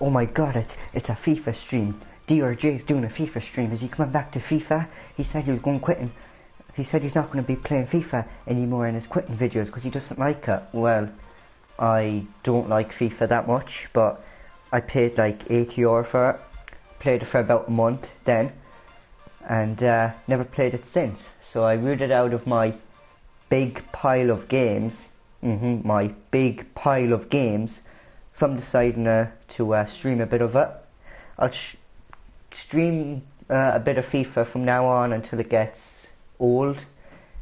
oh my god, it's a FIFA stream. DRJ is doing a FIFA stream. Is he coming back to FIFA? He said he was going quitting. He said he's not going to be playing FIFA anymore in his quitting videos because he doesn't like it. Well, I don't like FIFA that much, but I paid like €80 for it. Played it for about a month then, and never played it since. So I ruled it out of my big pile of games. My big pile of games. So I'm deciding to stream a bit of it. I'll stream a bit of FIFA from now on until it gets old,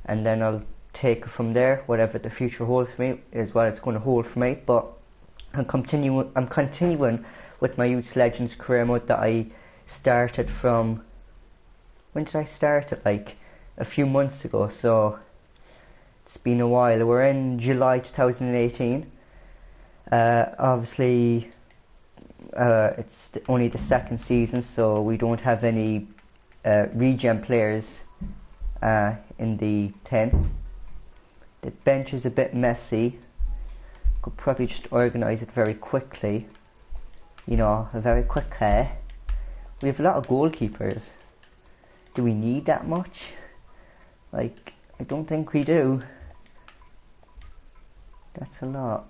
and then I'll take it from there. Whatever the future holds for me is what it's going to hold for me. But I'm continuing with my Youth Legends career mode that I started from. When did I start it? Like a few months ago. So it's been a while. We're in July 2018. Obviously, it's only the second season, so we don't have any regen players in the 10. The bench is a bit messy. Could probably just organise it very quickly. You know, very quickly. We have a lot of goalkeepers. Do we need that much? Like, I don't think we do. That's a lot.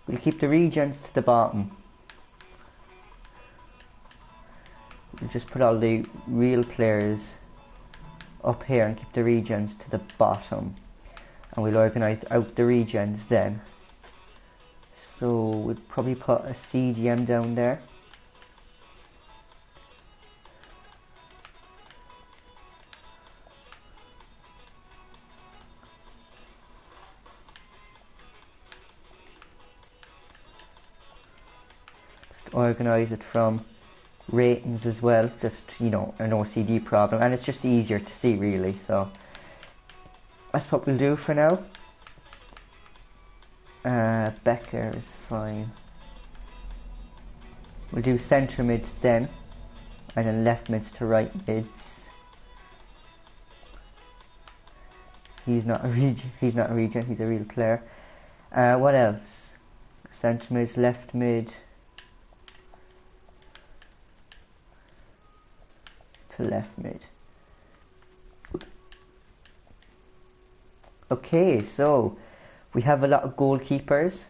We'll keep the regens to the bottom. We'll just put all the real players up here and keep the regens to the bottom. And we'll organise out the regens then. So we'll probably put a CDM down there. Just organise it from ratings as well, just, you know, an OCD problem, and it's just easier to see really, so that's what we'll do for now. Becker is fine. We'll do centre mids then, and then left mids to right mids. He's not a regen, he's a real player. What else? Centre mids, left mid to left mid. Okay, so we have a lot of goalkeepers.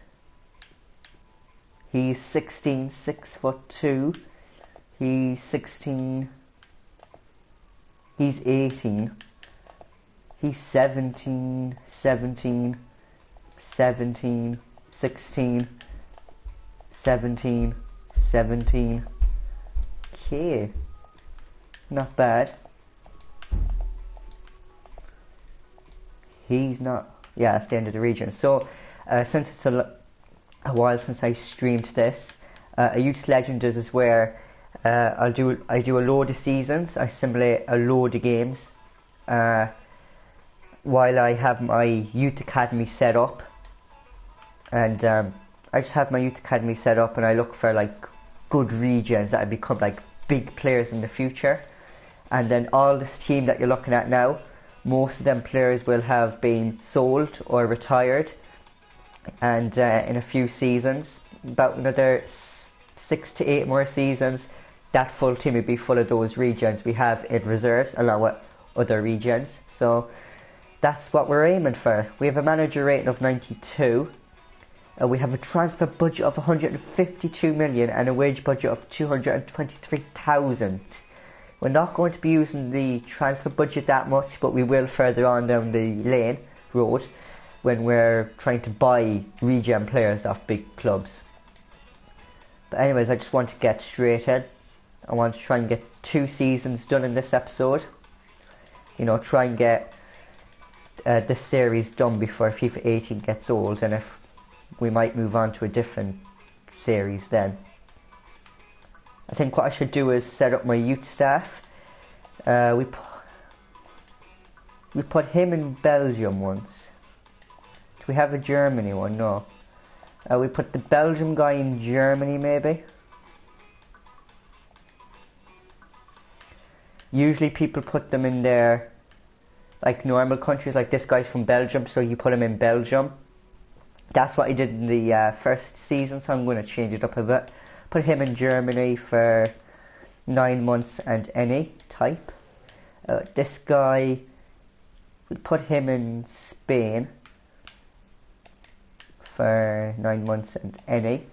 He's 16, 6'2". He's 16. He's 18. He's 17, 17, 17, 16, 17, 17. Okay. Not bad. He's not. Yeah, that's the end of the region. So, since it's a while since I streamed this, a Youth Legend is where I do a load of seasons. I simulate a load of games while I have my Youth Academy set up, and I just have my Youth Academy set up, and I look for like good regens that I become like big players in the future. And then all this team that you're looking at now, most of them players will have been sold or retired, and in a few seasons, about another 6 to 8 more seasons, that full team will be full of those regens we have in reserves along with other regens. So that's what we're aiming for. We have a manager rating of 92. We have a transfer budget of 152 million and a wage budget of 223,000. We're not going to be using the transfer budget that much, but we will further on down the road when we're trying to buy regen players off big clubs. But anyways, I just want to get straight in. I want to try and get 2 seasons done in this episode. You know, try and get this series done before FIFA 18 gets old, and if we might move on to a different series then. I think what I should do is set up my youth staff. We put him in Belgium once. Do we have a Germany one? No. We put the Belgium guy in Germany maybe. Usually people put them in their like normal countries, like this guy's from Belgium, so you put him in Belgium. That's what he did in the first season, so I'm going to change it up a bit. Put him in Germany for 9 months and any type. This guy, we put him in Spain for 9 months and any.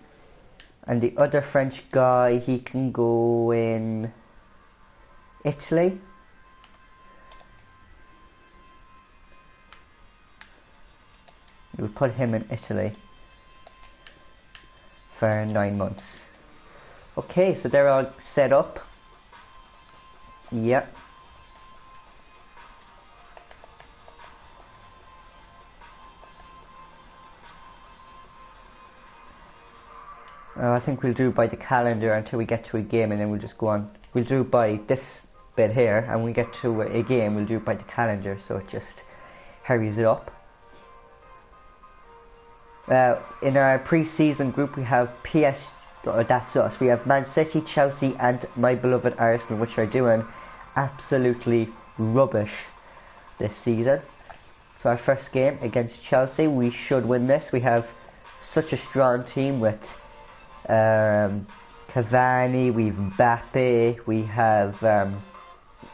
And the other French guy, he can go in Italy. We'll put him in Italy for 9 months. Okay, so they're all set up. Yep. I think we'll do by the calendar until we get to a game, and then we'll just go on. We'll do by this bit here, and when we get to a game, we'll do it by the calendar, so it just hurries it up. In our pre-season group, we have that's us. We have Man City, Chelsea, and my beloved Arsenal, which are doing absolutely rubbish this season. For our first game against Chelsea, we should win this. We have such a strong team with Cavani, we've Mbappe, we have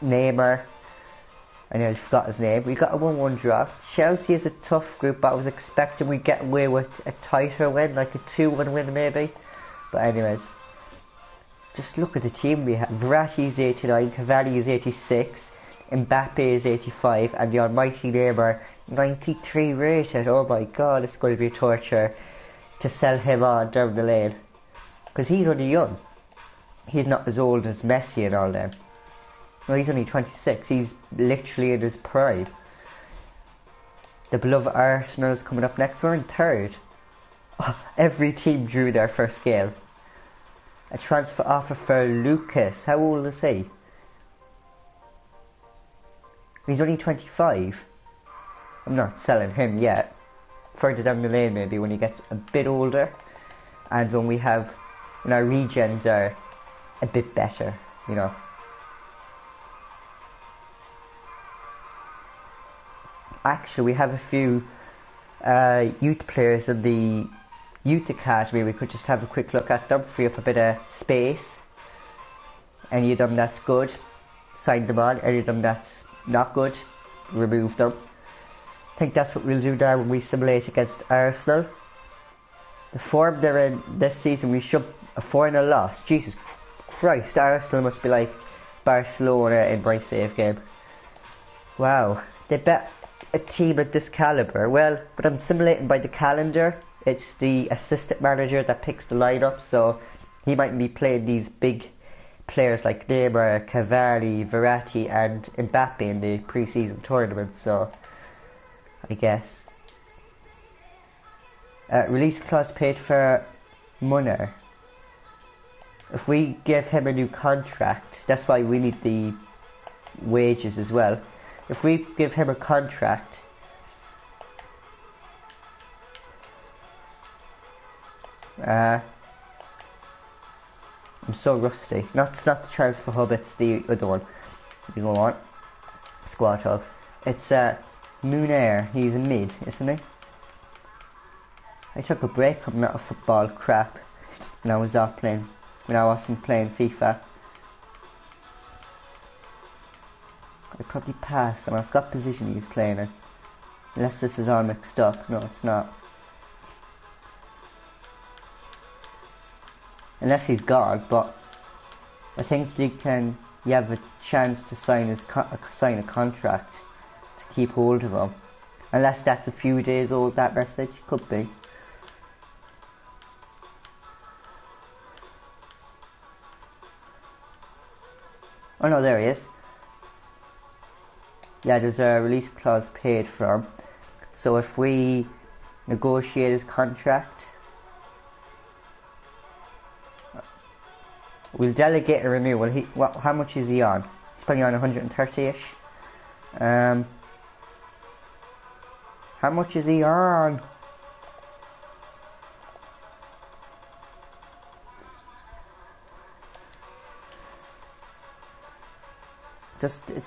Neymar. I nearly forgot his name. We got a 1-1 draw. Chelsea is a tough group, but I was expecting we'd get away with a tighter win, like a 2-1 win maybe. But anyways, just look at the team we have. Verratti is 89, Cavani is 86, Mbappe is 85, and the almighty Neymar 93 rated. Oh my god, it's going to be torture to sell him on down the lane. Because he's only young. He's not as old as Messi and all them. No, he's only 26. He's literally in his prime. The beloved Arsenal is coming up next. We're in third. Oh, every team drew their first game. A transfer offer for Lucas. How old is he? He's only 25. I'm not selling him yet. Further down the lane maybe when he gets a bit older. And when our regens are a bit better, you know. Actually, we have a few youth players in the youth academy. We could just have a quick look at them, free up a bit of space. Any of them that's good, sign them on. Any of them that's not good, remove them. I think that's what we'll do now when we simulate against Arsenal. The form they're in this season, we should a 4-0 loss. Jesus Christ, Arsenal must be like Barcelona in my save game. Wow, they bet a team at this caliber. Well, but I'm simulating by the calendar. It's the assistant manager that picks the lineup, so he might be playing these big players like Neymar, Cavani, Verratti, and Mbappe in the pre-season tournament. So I guess. Release clause paid for Munner. If we give him a new contract, that's why we need the wages as well. If we give him a contract, I'm so rusty. It's not the transfer hub, it's the other one. You go on. Squad hub. It's Munner. He's a mid, isn't he? I took a break from that football crap when I wasn't playing FIFA. I probably passed, and I forgot position he was playing in. Unless this is all mixed up. No, it's not. Unless he's gone, but I think you have a chance to sign a contract to keep hold of him. Unless that's a few days old, that message. Could be. Oh no, there he is. Yeah, there's a release clause paid from. So if we negotiate his contract, we'll delegate a renewal. How much is he on? He's probably on 130-ish. How much is he on?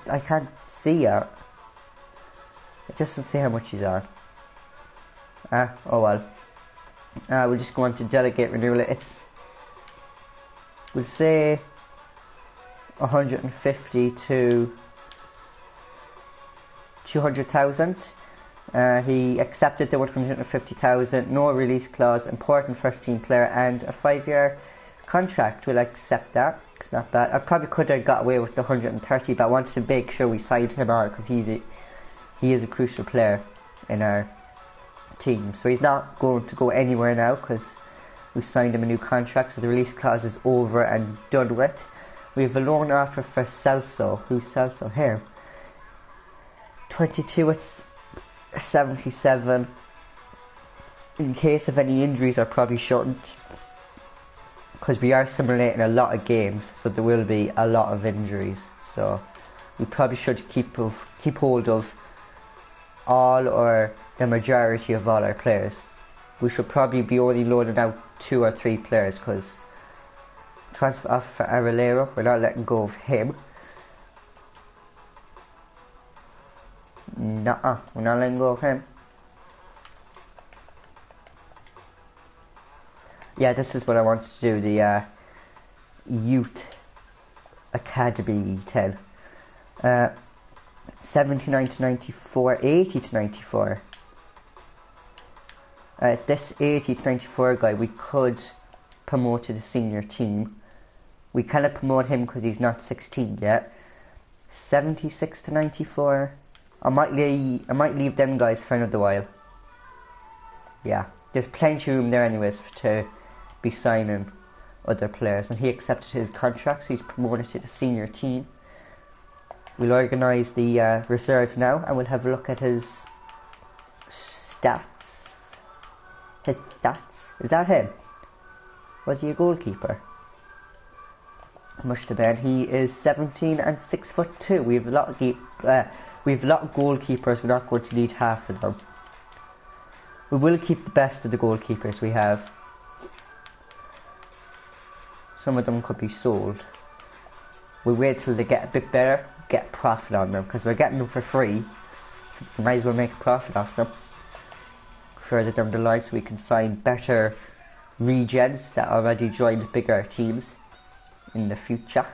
I can't see it. It just doesn't say how much he's on. Oh well. We're just going to delegate renewal. We'll say 150 to 200,000. He accepted the 150,000, no release clause, important first team player, and a 5-year contract. We'll accept that. It's not bad. I probably could have got away with the 130, but I wanted to make sure we signed him on because he is a crucial player in our team. So he's not going to go anywhere now because we signed him a new contract, so the release clause is over and done with. We have a loan offer for Celso. Who's Celso? Here. 22 at 77. In case of any injuries, are probably shortened because we are simulating a lot of games, so there will be a lot of injuries. So we probably should keep hold of all or the majority of all our players. We should probably be only loaning out 2 or 3 players because transfer offer for Aralero, we're not letting go of him. Nuh-uh, we're not letting go of him. Yeah, this is what I wanted to do, the Youth Academy 10. 79 to 94, 80 to 94. This 80 to 94 guy we could promote to the senior team. We cannot promote him because he's not 16 yet. 76 to 94. I might leave them guys for another while. Yeah, there's plenty of room there anyways to be signing other players, and he accepted his contract, so he's promoted to the senior team. We'll organise the reserves now, and we'll have a look at his stats. Is that him? Was he a goalkeeper? Must have been. He is 17 and 6'2". We have a lot of goalkeepers. We're not going to need half of them. We will keep the best of the goalkeepers we have. Some of them could be sold. We wait till they get a bit better, get a profit on them, because we're getting them for free, so we might as well make a profit off them. Further down the line, so we can sign better regens that already joined bigger teams in the future.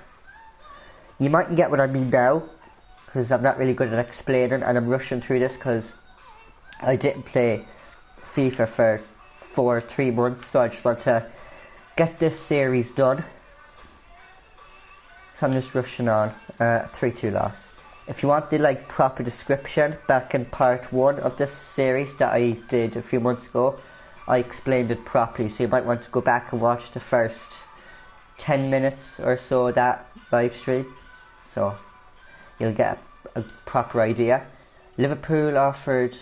You mightn't get what I mean now, because I'm not really good at explaining, and I'm rushing through this because I didn't play FIFA for 3 months, so I just want to get this series done. So I'm just rushing on. 3-2 loss. If you want the proper description, back in part 1 of this series that I did a few months ago, I explained it properly, so you might want to go back and watch the first 10 minutes or so of that live stream, so you'll get a proper idea. Liverpool offered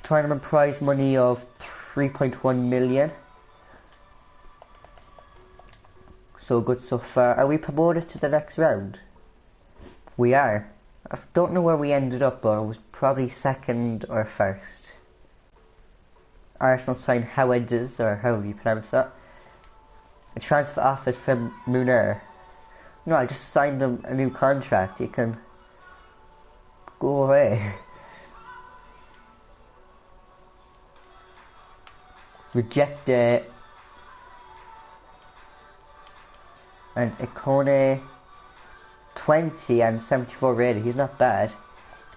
tournament prize money of 3.1 million. So good so far. Are we promoted to the next round? We are. I don't know where we ended up, but it was probably 2nd or 1st. Arsenal signed Howard's, or however you pronounce that. A transfer office for Muner. No, I just signed him a new contract. You can go away. Reject it. And Ikone 20 and 74 rated. He's not bad.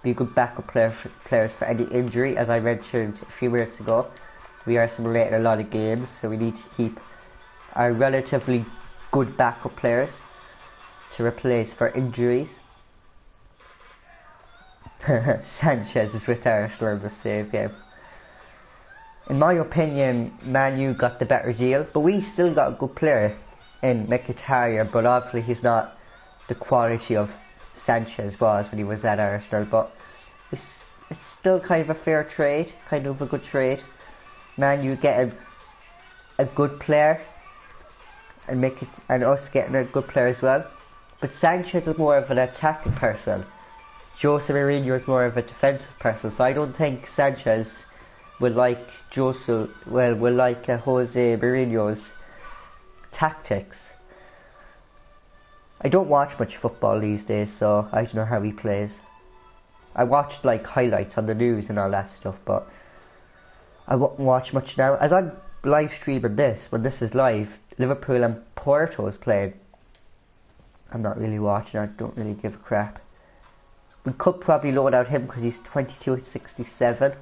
Be a good backup players for any injury, as I mentioned a few minutes ago. We are simulating a lot of games, so we need to keep our relatively good backup players to replace for injuries. Sanchez is with Arsenal in the save game. In my opinion, Man U got the better deal, but we still got a good player in Mkhitaryan, but obviously he's not the quality of Sanchez was when he was at Arsenal, but it's still kind of a fair trade, kind of a good trade. Man U getting a good player and us getting a good player as well. But Sanchez is more of an attacking person. Jose Mourinho is more of a defensive person, so I don't think Sanchez will like Jose Mourinho's tactics. I don't watch much football these days, so I don't know how he plays. I watched like highlights on the news and all that stuff, but I won't watch much now. As I'm live streaming this, when this is live, Liverpool and Porto is playing. I'm not really watching, I don't really give a crap. We could probably load out him because he's 22 at 67. So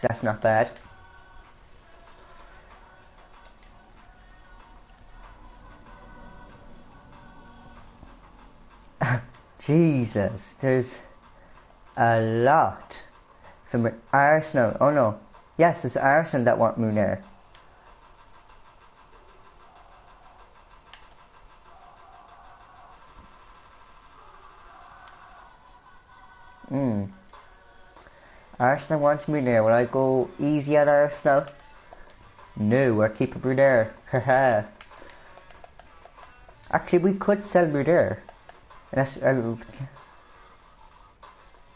that's not bad. Jesus, there's a lot from Arsenal. Oh no, yes, it's Arsenal that want Muner. Arsenal wants Muner. Will I go easy at Arsenal? No, we're keeping Muner. Haha. Actually, we could sell Muner.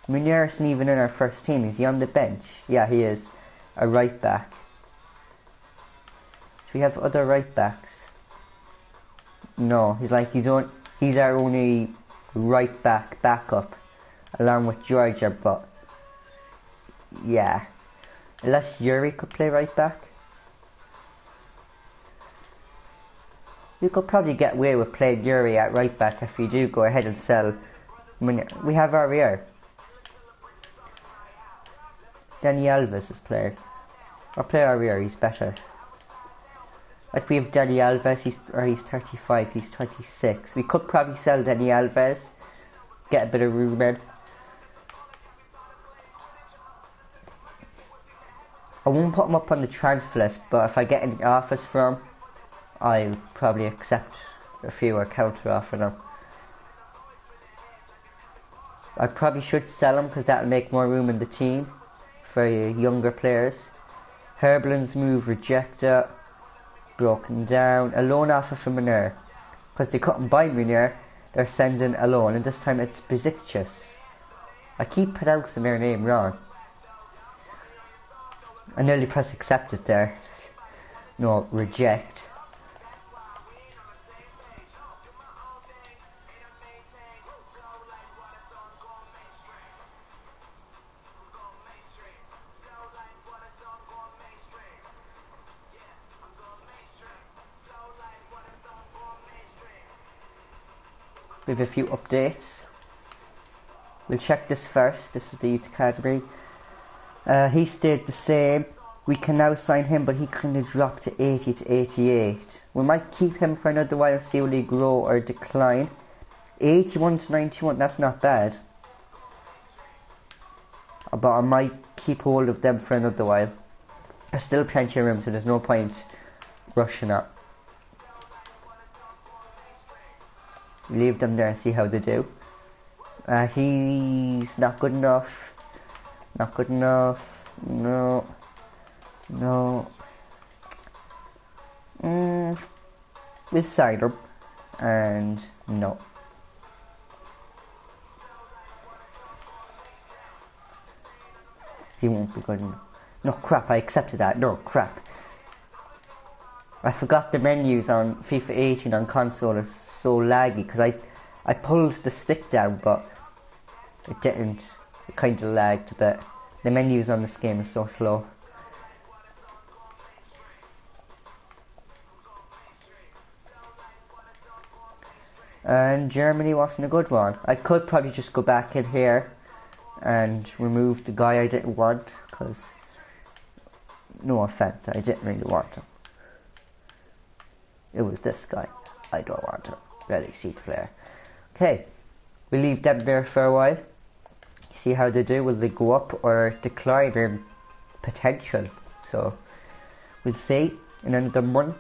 Muner isn't even in our first team. Is he on the bench? Yeah, he is. A right back. Do we have other right backs? No, he's our only right back backup, along with Georgia. But yeah, unless Yuri could play right back. You could probably get away with playing Yuri at right back if you do go ahead and sell. We have Arier. Danny Alves is playing. I'll play Arier, he's better. Like we have Danny Alves, he's 35, he's 26. We could probably sell Danny Alves, get a bit of room in. I won't put him up on the transfer list, but if I get any offers from him, I'll probably accept a few or counter offer them. I probably should sell him because that'll make more room in the team for younger players. Herblin's move rejected, broken down. A loan offer from Muner. Because they couldn't buy Muner, they're sending a loan, and this time it's Besiktas. I keep pronouncing their name wrong. I nearly pressed accept it there. No, reject. We have a few updates. We'll check this first. This is the Youth Academy. He stayed the same. We can now sign him, but he kind of dropped to 80 to 88. We might keep him for another while, see will he grow or decline. 81 to 91, that's not bad. But I might keep hold of them for another while. There's still plenty of room, so there's no point rushing up. Leave them there and see how they do. He's not good enough. Not good enough. No. No. We'll sign him. And no. He won't be good enough. No, crap, I accepted that. No, crap. I forgot the menus on FIFA 18 on console is so laggy because I pulled the stick down, but it didn't. It kind of lagged a bit. The menus on this game are so slow. And Germany wasn't a good one. I could probably just go back in here and remove the guy I didn't want, because no offense, I didn't really want him. It was this guy. I don't want him. Really see player. Okay, we leave them there for a while. See how they do. Will they go up or decline in potential? So we'll see in another month.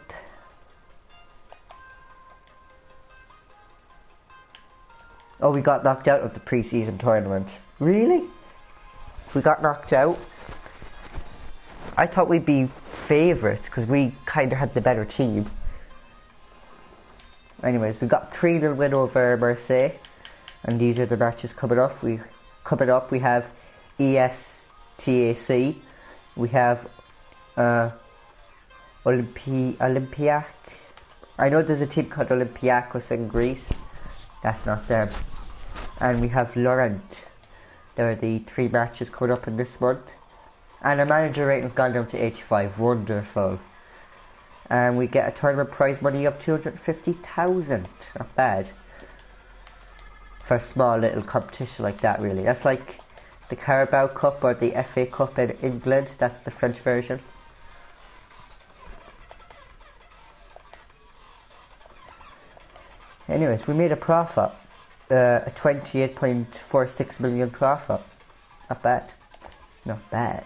Oh, we got knocked out of the pre-season tournament. Really? We got knocked out? I thought we'd be favourites because we kind of had the better team. Anyways, we got 3-0 win over Marseille, and these are the matches coming up. We have ESTAC, we have Olympiac I know there's a team called Olympiacos in Greece. That's not them. And we have Laurent. There are the 3 matches coming up in this month. And our manager rating's gone down to 85. Wonderful. And we get a tournament prize money of 250,000. Not bad. For a small little competition like that, really. That's like the Carabao Cup or the FA Cup in England. That's the French version. Anyways, we made a profit. A 28.46 million profit. Not bad. Not bad.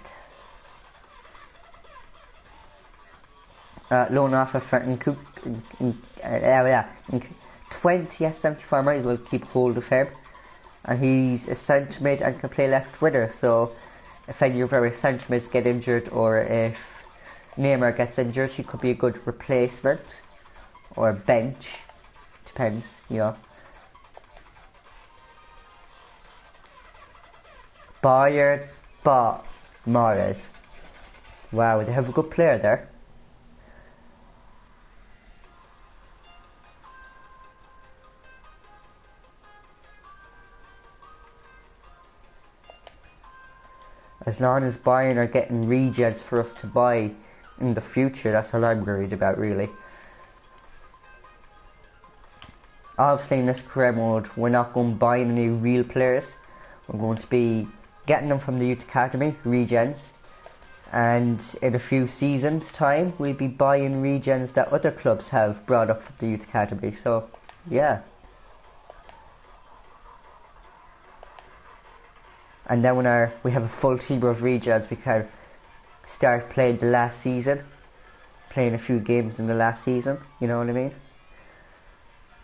Loan offer for in 20 at 74, might as well keep hold of him. And he's a centre mid and can play left winger, so if any of our centre mids get injured or if Neymar gets injured, he could be a good replacement or bench. Depends, you know. Bayern bought Mahrez. Wow, they have a good player there. As long as Bayern are getting regens for us to buy in the future, that's all I'm worried about, really. Obviously in this career mode, we're not going to buy any real players. We're going to be getting them from the youth academy, regens. And in a few seasons time, we'll be buying regens that other clubs have brought up from the youth academy. So, yeah. And then when we have a full team of regens, we can start playing the last season. Playing a few games in the last season, you know what I mean?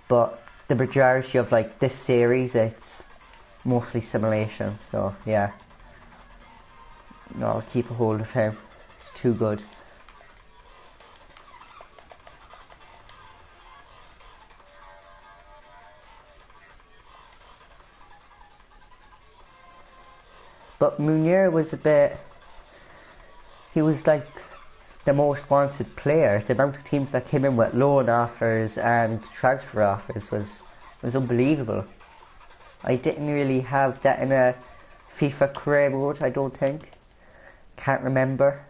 But the majority of like this series, it's mostly simulation, so yeah. No, I'll keep a hold of him. It's too good. But Munir was he was like the most wanted player. The amount of teams that came in with loan offers and transfer offers was unbelievable. I didn't really have that in a FIFA career mode, I don't think. Can't remember.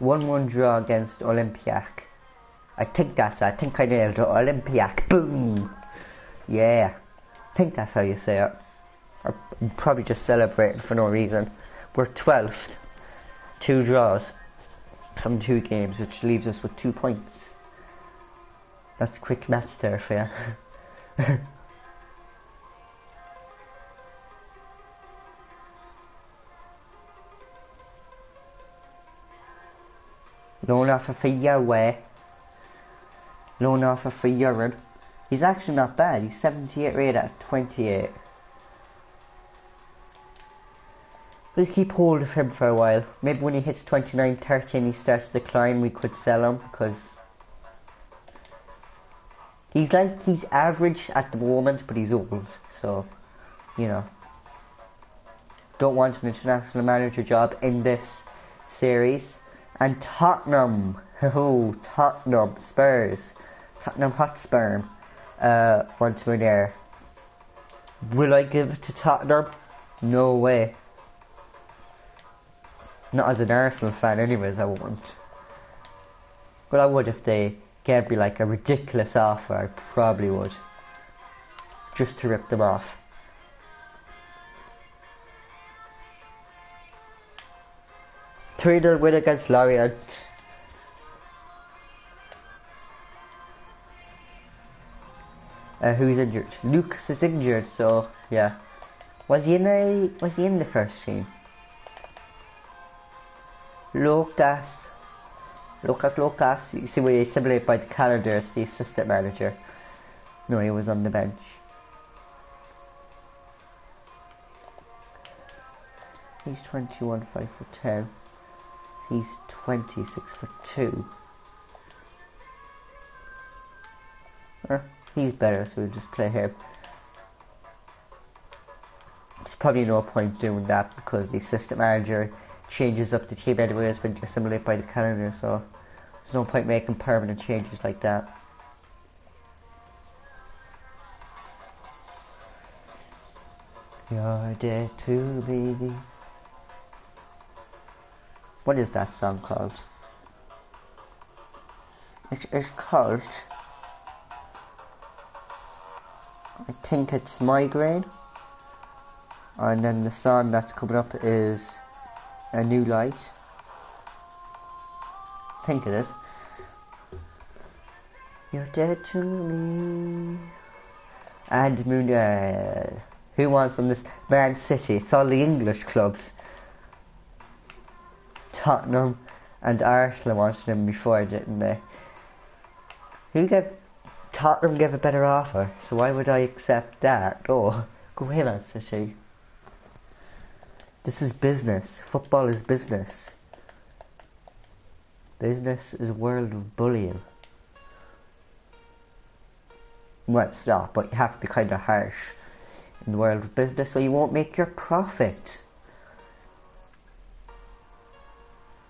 1-1 draw against Olympiac. I think I nailed it. Olympiac. Boom! Yeah. I think that's how you say it. I'm probably just celebrating for no reason. We're 12th. 2 draws from 2 games, which leaves us with 2 points. That's quick maths there for you. Loan offer for Yahweh. Loan offer for Urine. He's actually not bad. He's 78 rated at 28. We'll keep hold of him for a while. Maybe when he hits 29, 30 and he starts to decline, we could sell him, because he's average at the moment, but he's old, so, you know. Don't want an international manager job in this series. And Tottenham, Tottenham Spurs, Tottenham Hotspur, want to win there. Will I give it to Tottenham? No way. Not as an Arsenal fan anyways, I won't. But I would if they gave me like a ridiculous offer, I probably would. Just to rip them off. Three-0 win against Lorient. Who's injured? Lucas is injured, so yeah. Was he in the first team? Lucas. You see where he simulated by the calendar as the assistant manager. No, he was on the bench. He's 21, 5 foot 10. He's 26 foot 2. He's better, so we'll just play him. There's probably no point doing that because the assistant manager changes up the team anyways when you simulate by the calendar, so there's no point making permanent changes like that. You're dead to me. What is that song called? It's called, I think it's Migraine. And then the song that's coming up is A New Light. I think it is. You're dead to me. And Moon, who wants on this? Man City. It's all the English clubs. Tottenham and Arsenal wanted him before, didn't they? Tottenham gave a better offer, so why would I accept that? Oh, go away, Man City. This is business. Football is business. Business is a world of bullying. Well, it's not, but you have to be kind of harsh in the world of business, or you won't make your profit.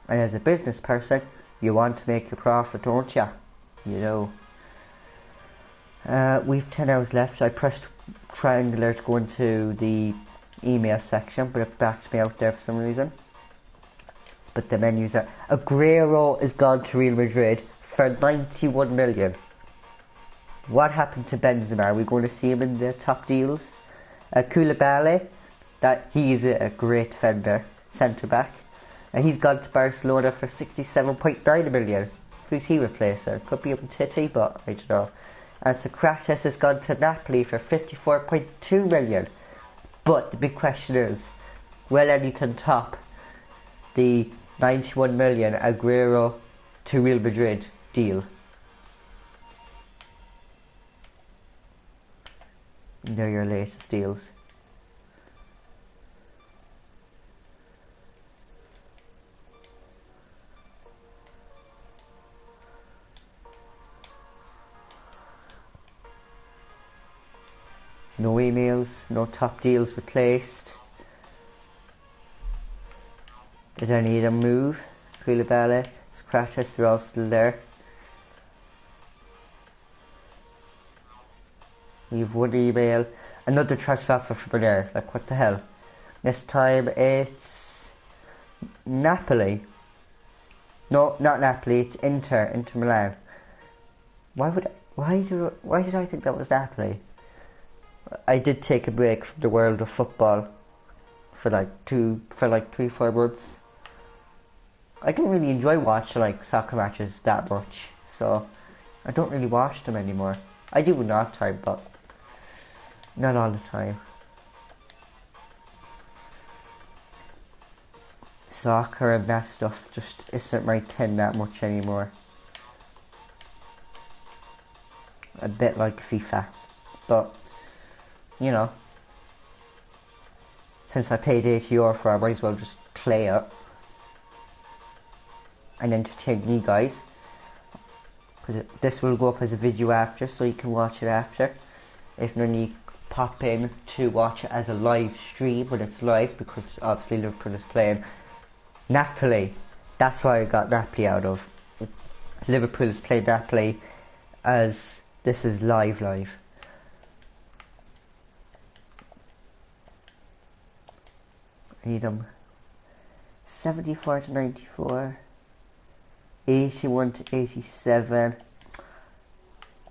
And as a business person, you want to make your profit, don't you? You know. We've 10 hours left. I pressed triangular to go into the email section, but it backed me out there for some reason. But the menus are... Aguero is gone to Real Madrid for 91 million. What happened to Benzema? Are we going to see him in the top deals? Koulibaly, that he is a great defender, centre back. And he's gone to Barcelona for 67.9 million. Who's he replacing? Could be Umtiti, but I don't know. And Socrates has gone to Napoli for 54.2 million. But the big question is, will anything top the 91 million Aguero to Real Madrid deal? They're your latest deals. No emails, no top deals replaced. Did any of them move? Koulibaly, Socrates, they're all still there. We have one email. Another transfer offer for there. Like, what the hell? This time it's Napoli. No, not Napoli. It's Inter Milan. Why did I think that was Napoli? I did take a break from the world of football for like 3-4 months. I don't really enjoy watching like soccer matches that much, so I don't really watch them anymore. I do in off time, but not all the time. Soccer and that stuff just isn't my thing that much anymore. A bit like FIFA, but you know, since I paid €80 for it, I might as well just play it and entertain you guys, because this will go up as a video after, so you can watch it after. If none of you pop in to watch it as a live stream when it's live, because obviously Liverpool is playing Napoli. That's why I got Napoli out of. Liverpool is playing Napoli as this is live. Need them. 74 to 94, 81 to 87.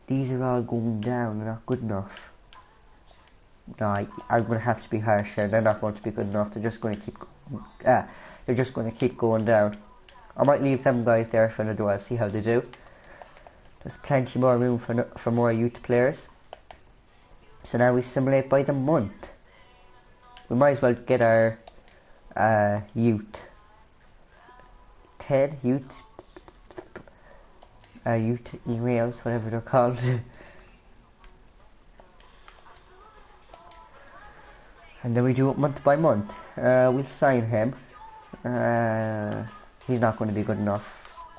These are all going down. They're not good enough. No, I'm going to have to be harsher. They're not going to be good enough. They're just going to keep. They're just going to keep going down. I might leave them guys there for another while. See how they do. There's plenty more room for more youth players. So now we simulate by the month. We might as well get our youth 10 youth emails, whatever they're called. And then we do it month by month. We'll sign him. He's not going to be good enough.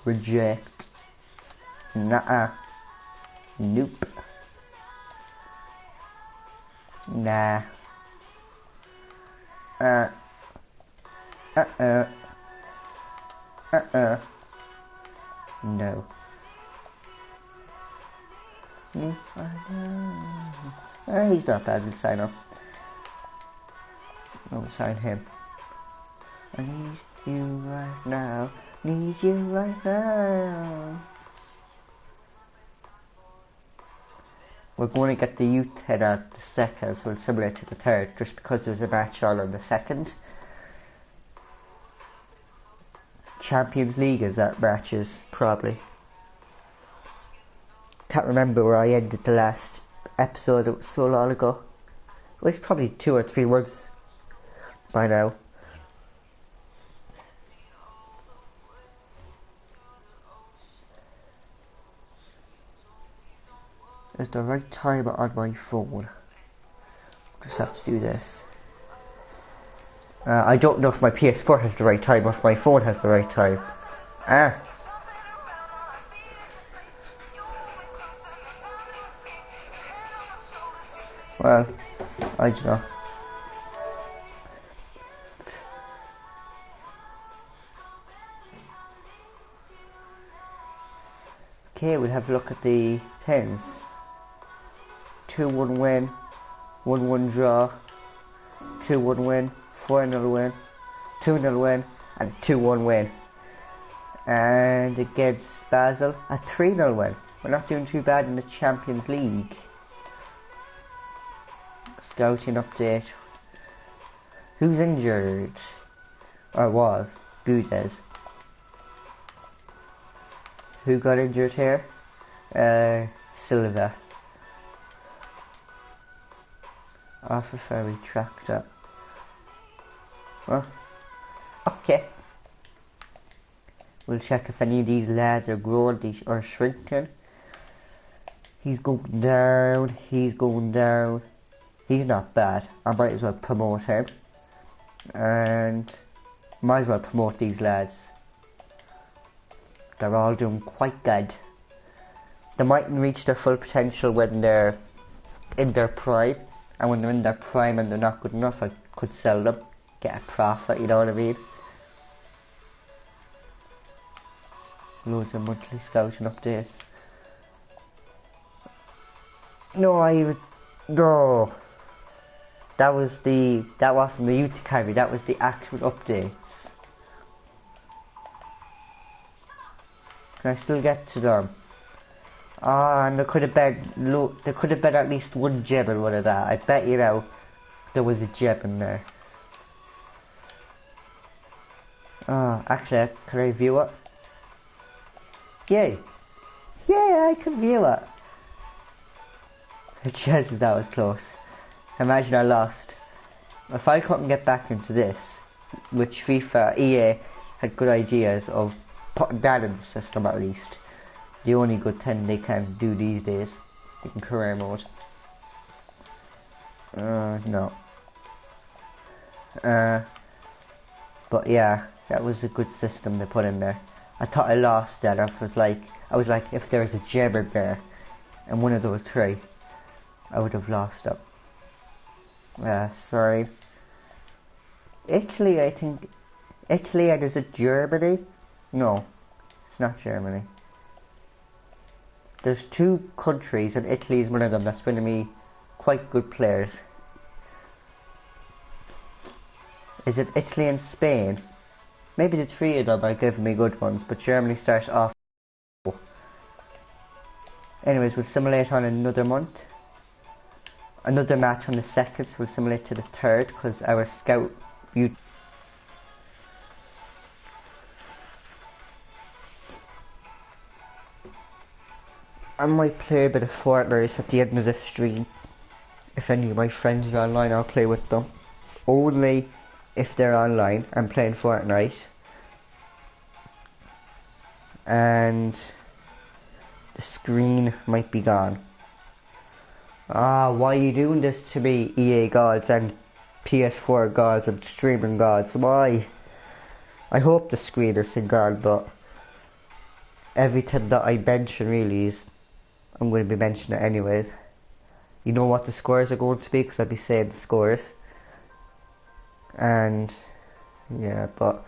Reject. Nah. Nope. Nah. No. He's not bad. We'll sign him. We'll sign him. I need you right now. Need you right now. We're going to get the youth head out the second, so we'll simulate to the third, just because there's a match on the second. Champions League is that matches, probably. Can't remember where I ended the last episode, it was so long ago. It was probably 2 or 3 months by now. Is the right timer on my phone? Just have to do this. I don't know if my PS4 has the right time or if my phone has the right time. Well, I don't know. Okay, we'll have a look at the 10s. 2-1 win, 1-1 draw, 2-1 win, 4-0 win, 2-0 win, and 2-1 win. And against Basel, a 3-0 win. We're not doing too bad in the Champions League. Scouting update. Who's injured? Or was? Gudez. Who got injured here? Silva. Alpha Ferry Tractor. Huh? Okay. We'll check if any of these lads are growing or shrinking. He's going down. He's going down. He's not bad. I might as well promote him. And might as well promote these lads. They're all doing quite good. They mightn't reach their full potential when they're in their prime. And when they're in their prime and they're not good enough, I could sell them. Get a profit, you know what I mean? Loads of monthly scouting updates. No, that wasn't the youth academy, that was the actual updates. Can I still get to them? And there could have been at least one gem in one of that. I bet you now there was a gem in there. Actually, can I view it? Yay! Yeah, I can view it. The chances that was close. Imagine I lost. If I couldn't get back into this, which FIFA, EA had good ideas of putting that in the system at least. The only good thing they can do these days in career mode. No. But yeah, that was a good system they put in there. I thought I lost that. I was like, if there was a gem in there, and one of those 3, I would have lost it. Sorry. Italy, I think. Italy, and is it Germany? No, it's not Germany. There's 2 countries, and Italy is one of them that's winning me quite good players. Is it Italy and Spain? Maybe the 3 of them are giving me good ones, but Germany starts off. Anyways, we'll simulate on another month. Another match on the 2nd, so we'll simulate to the 3rd, because our scout view. I might play a bit of Fortnite at the end of the stream. If any of my friends are online, I'll play with them. Only if they're online. I'm playing Fortnite. And the screen might be gone. Why are you doing this to me, EA gods and PS4 gods and streaming gods? Why? I hope the screen is gone, but everything that I mention really is, I'm going to be mentioning it anyways. You know what the scores are going to be, because I'll be saying the scores. And yeah, but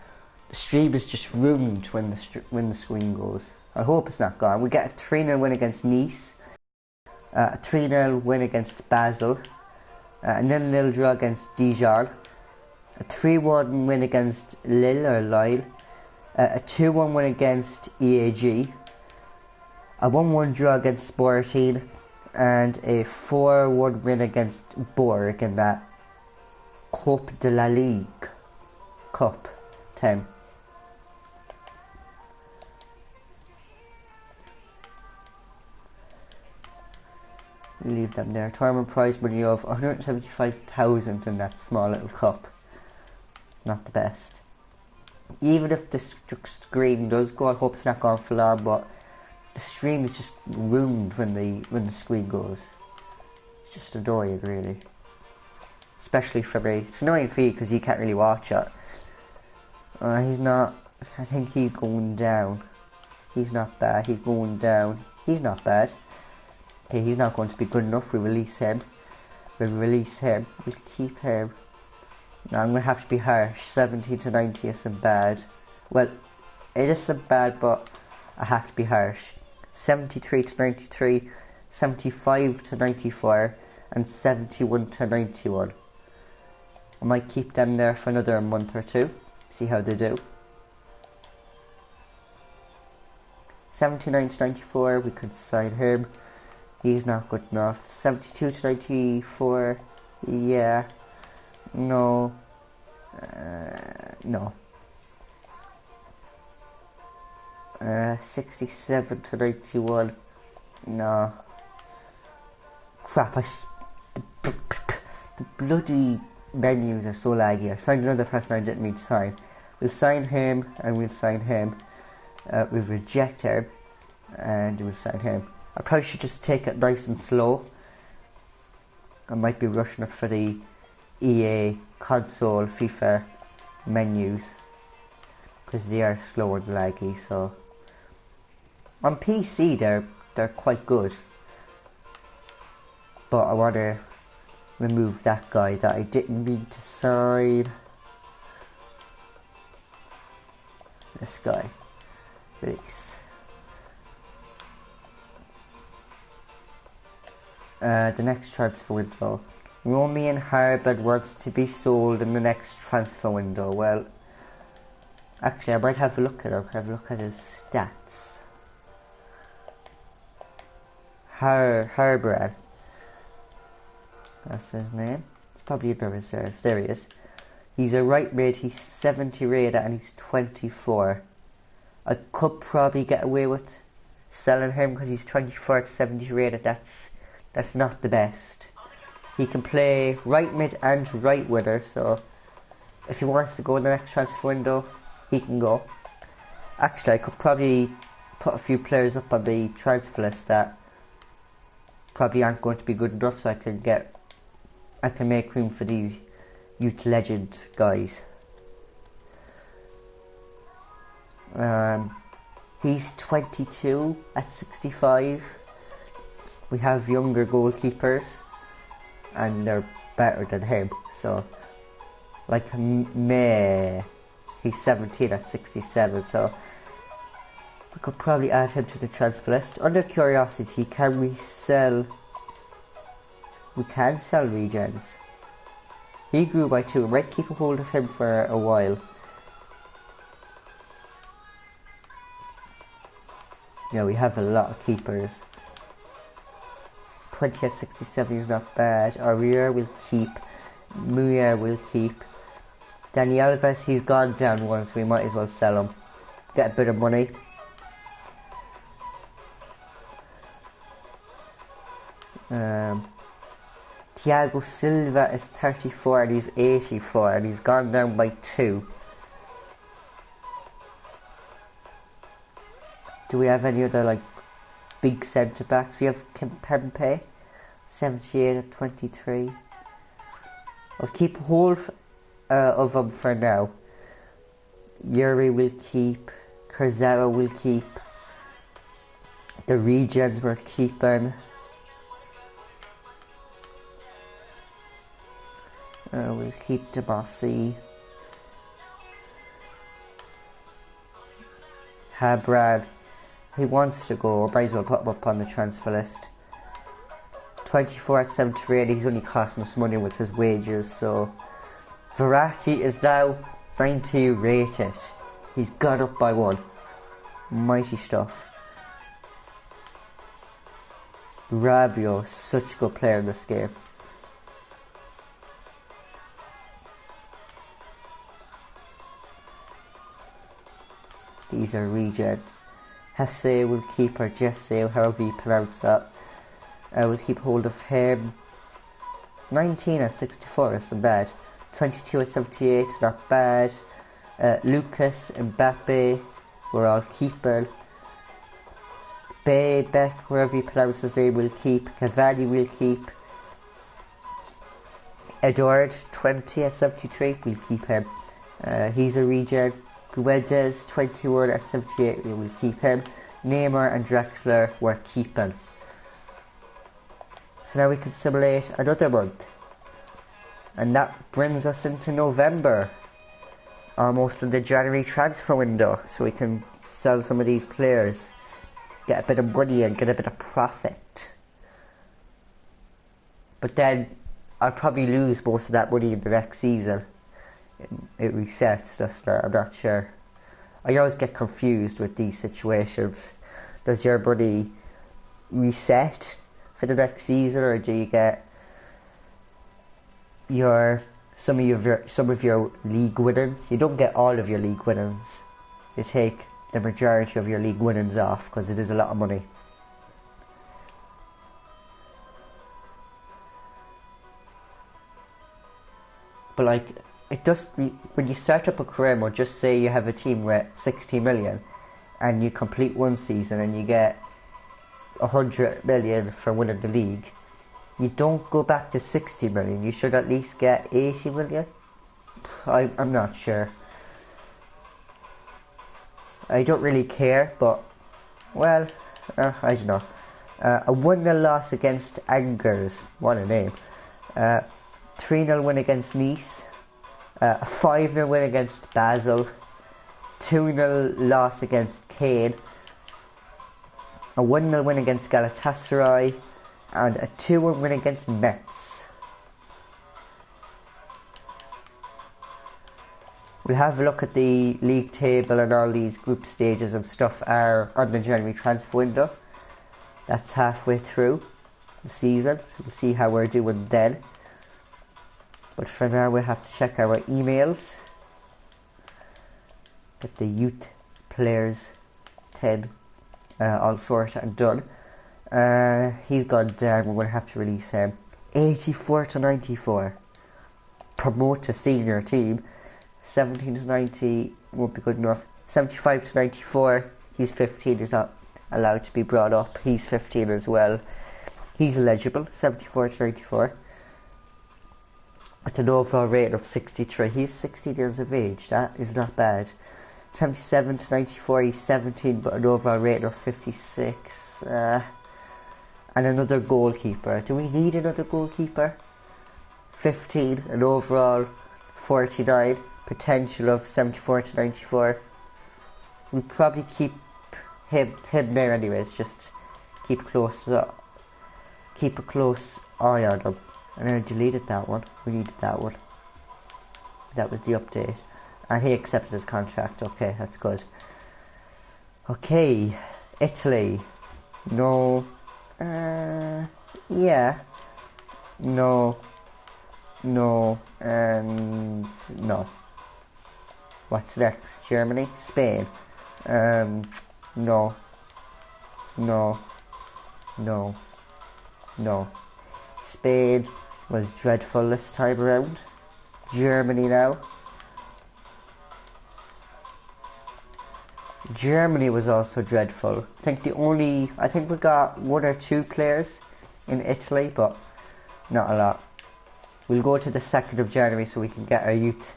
The stream is just ruined when the screen goes. I hope it's not gone. We get a 3-0 win against Nice, a 3-0 win against Basel, a 0-0 draw against Dijon, a 3-1 win against Lille, a 2-1 win against EAG, a 1-1 draw against Sporting, and a 4-1 win against Borg in that Coupe de la Ligue Cup 10. Leave them there. Tournament prize money of 175,000 in that small little cup. Not the best. Even if the screen does go, I hope it's not gone for long, but the stream is just ruined when the screen goes. It's just annoying, really. Especially for me. It's annoying for you because you can't really watch it. He's not. I think he's going down. He's not bad. He's going down. He's not bad. Okay, he's not going to be good enough. We release him. We'll release him. We'll keep him. Now I'm going to have to be harsh. 70 to 90 isn't bad. Well, it isn't bad, but I have to be harsh. 73 to 93, 75 to 94, and 71 to 91. I might keep them there for another month or two. See how they do. 79 to 94, we could sign him. He's not good enough. 72 to 94, yeah. No. No. 67 to 91, no. Crap, the bloody menus are so laggy. I signed another person I didn't mean to sign. We'll sign him, and we'll sign him. We'll reject him, and we'll sign him. I probably should just take it nice and slow. I might be rushing it for the EA console FIFA menus because they are slow and laggy. So on PC they're quite good, but I want to remove that guy that I didn't mean to sign. This guy, release. The next transfer window. Romain Harbin wants to be sold in the next transfer window. Well, actually I might have a look at him, have a look at his stats. Harbin. That's his name. It's probably in the reserves. There he is. He's a right mid, he's 70 rated and he's 24. I could probably get away with selling him because he's 24 at 70 rated. That's not the best. He can play right mid and right winger, so if he wants to go in the next transfer window, he can go. Actually, I could probably put a few players up on the transfer list that probably aren't going to be good enough, so I can make room for these youth legend guys. He's 22 at 65. We have younger goalkeepers and they're better than him, so like May, he's 17 at 67, so we could probably add him to the transfer list. Under curiosity, can we sell? We can sell regens. He grew by 2. We might keep a hold of him for a while. Yeah, we have a lot of keepers. 20 at 67 is not bad. Aurier will keep. Muir will keep. Dani Alves, he's gone down once, we might as well sell him. Get a bit of money. Thiago Silva is 34 and he's 84 and he's gone down by 2. Do we have any other like big centre backs? We have Kimpembe, 78 at 23. I'll keep hold of them for now. Yuri will keep. Kurzawa will keep. The regens we're keeping. We'll keep Demasi. Cabral, he wants to go, might as well put him up on the transfer list. 24 at 78, he's only costing us money with his wages, so Verratti is now 90 rated. He's gone up by 1. Mighty stuff. Rabiot, such a good player in this game. These are regens. Hesse will keep, or Jesse, however you pronounce that. We'll keep hold of him. 19 at 64 isn't bad. 22 at 78, not bad. Lucas, Mbappe, we're all keeping. Beck, wherever you pronounce his name, will keep. Cavani will keep. Edouard, 20 at 73, we'll keep him. He's a regen. Guedes, 21 at 78, we will keep him. Neymar and Draxler, we're keeping. So now we can simulate another month. And that brings us into November. Almost in the January transfer window. So we can sell some of these players. Get a bit of money and get a bit of profit. But then I'll probably lose most of that money in the next season. It resets, doesn't it? I'm not sure. I always get confused with these situations. Does your money reset for the next season, or do you get some of your league winnings? You don't get all of your league winnings. You take the majority of your league winnings off, because it is a lot of money. But like, it does, when you start up a career mode, just say you have a team with 60 million and you complete one season and you get 100 million for winning the league, you don't go back to 60 million, you should at least get 80 million. I'm not sure. I don't really care, but well, I don't know. A 1-0 loss against Angers, what a name. 3-0 win against Nice. A 5-0 win against Basel. 2-0 loss against Caen. A 1-0 win against Galatasaray. And a 2-1 win against Metz. We'll have a look at the league table, and all these group stages and stuff are on the January transfer window. That's halfway through the season, so we'll see how we're doing then. But for now we have to check our emails. Get the youth players 10 all sorted and done. He's gone down, we're going to have to release him. 84 to 94. Promote to senior team. 17 to 90 won't be good enough. 75 to 94, he's 15, he's not allowed to be brought up. He's 15 as well. He's eligible, 74 to 94. With an overall rating of 63. He's 16 years of age, that is not bad. 77 to 94, he's 17 but an overall rating of 56. And another goalkeeper. Do we need another goalkeeper? 15, an overall 49. Potential of 74 to 94. We'll probably keep him there anyways, just keep a close eye on him. And I deleted that one. We needed that one. That was the update. And he accepted his contract. Okay, that's good. Okay, Italy. No. Yeah. No. No. And no. What's next? Germany? Spain? No. No. No. No. Spain was dreadful this time around. Germany now. Germany was also dreadful. I think we got 1 or 2 players in Italy, but not a lot. We'll go to the 2nd of January so we can get our youth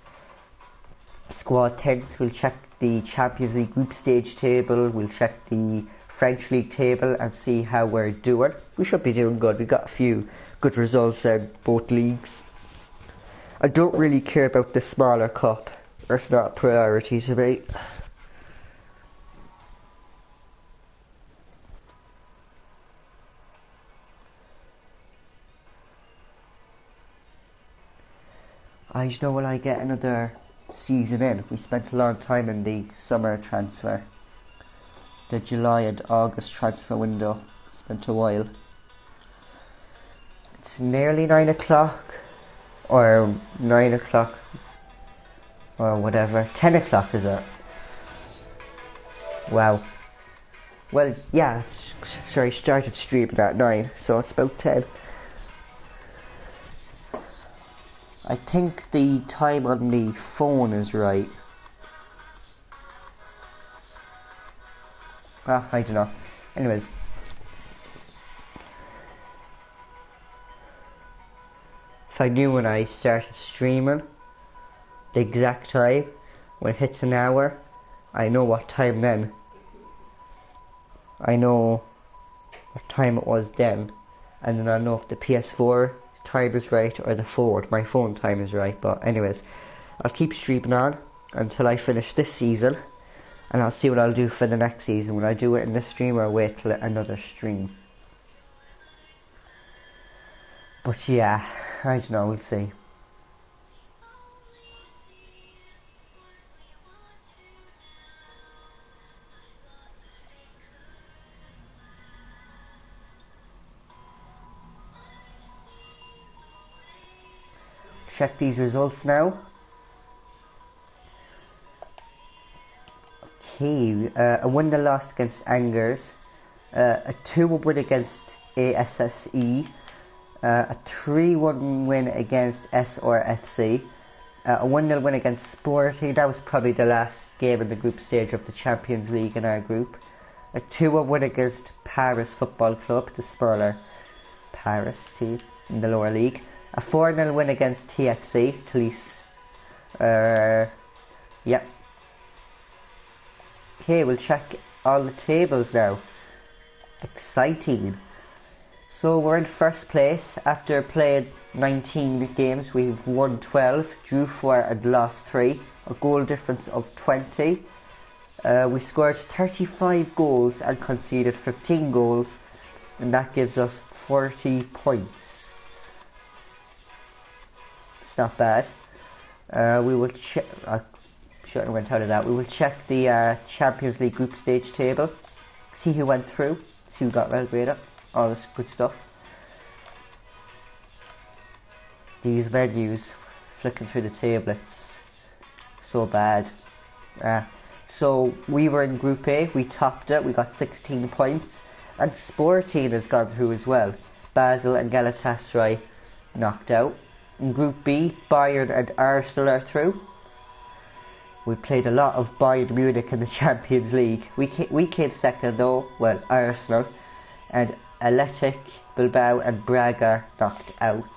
squad 10s. We'll check the Champions League group stage table. We'll check the French League table and see how we're doing. We should be doing good. We got a few good results in both leagues. I don't really care about the smaller cup. That's not a priority to me. I just know when I get another season in. We spent a long time in the summer transfer. The July and August transfer window. Spent a while. It's nearly 9 o'clock. Or 9 o'clock. Or whatever. 10 o'clock is it? Wow. Well, yeah, sorry, started streaming at 9, so it's about 10. I think the time on the phone is right. Well, I don't know. Anyways. If I knew when I started streaming, the exact time, when it hits an hour, I know what time then. I know what time it was then, and then I know if the PS4 time is right or the phone, my phone time is right. But anyways, I'll keep streaming on until I finish this season, and I'll see what I'll do for the next season. Will I do it in this stream or wait till another stream? But yeah, I don't know, we'll see. Check these results now. Okay, a 1-0 loss against Angers, a 2-1 win against ASSE, a 3-1 win against SRFC, a 1-0 win against Sporting. That was probably the last game in the group stage of the Champions League in our group. A 2-1 win against Paris Football Club, the smaller Paris team in the lower league. A 4-0 win against TFC, Toulouse. Yep. Okay, we'll check all the tables now. Exciting. So we're in first place after playing 19 games. We've won 12, drew 4 and lost 3. A goal difference of 20. We scored 35 goals and conceded 15 goals, and that gives us 40 points. It's not bad. We will check. I shouldn't have went out of that. We will check the Champions League group stage table. See who went through. See who got relegated. All this good stuff. These menus, flicking through the table, it's so bad. So we were in Group A. We topped it. We got 16 points, and Sporting has gone through as well. Basel and Galatasaray knocked out. In Group B, Bayern and Arsenal are through. We played a lot of Bayern Munich in the Champions League. We came second though, well, Arsenal, and Athletic Bilbao and Braga knocked out.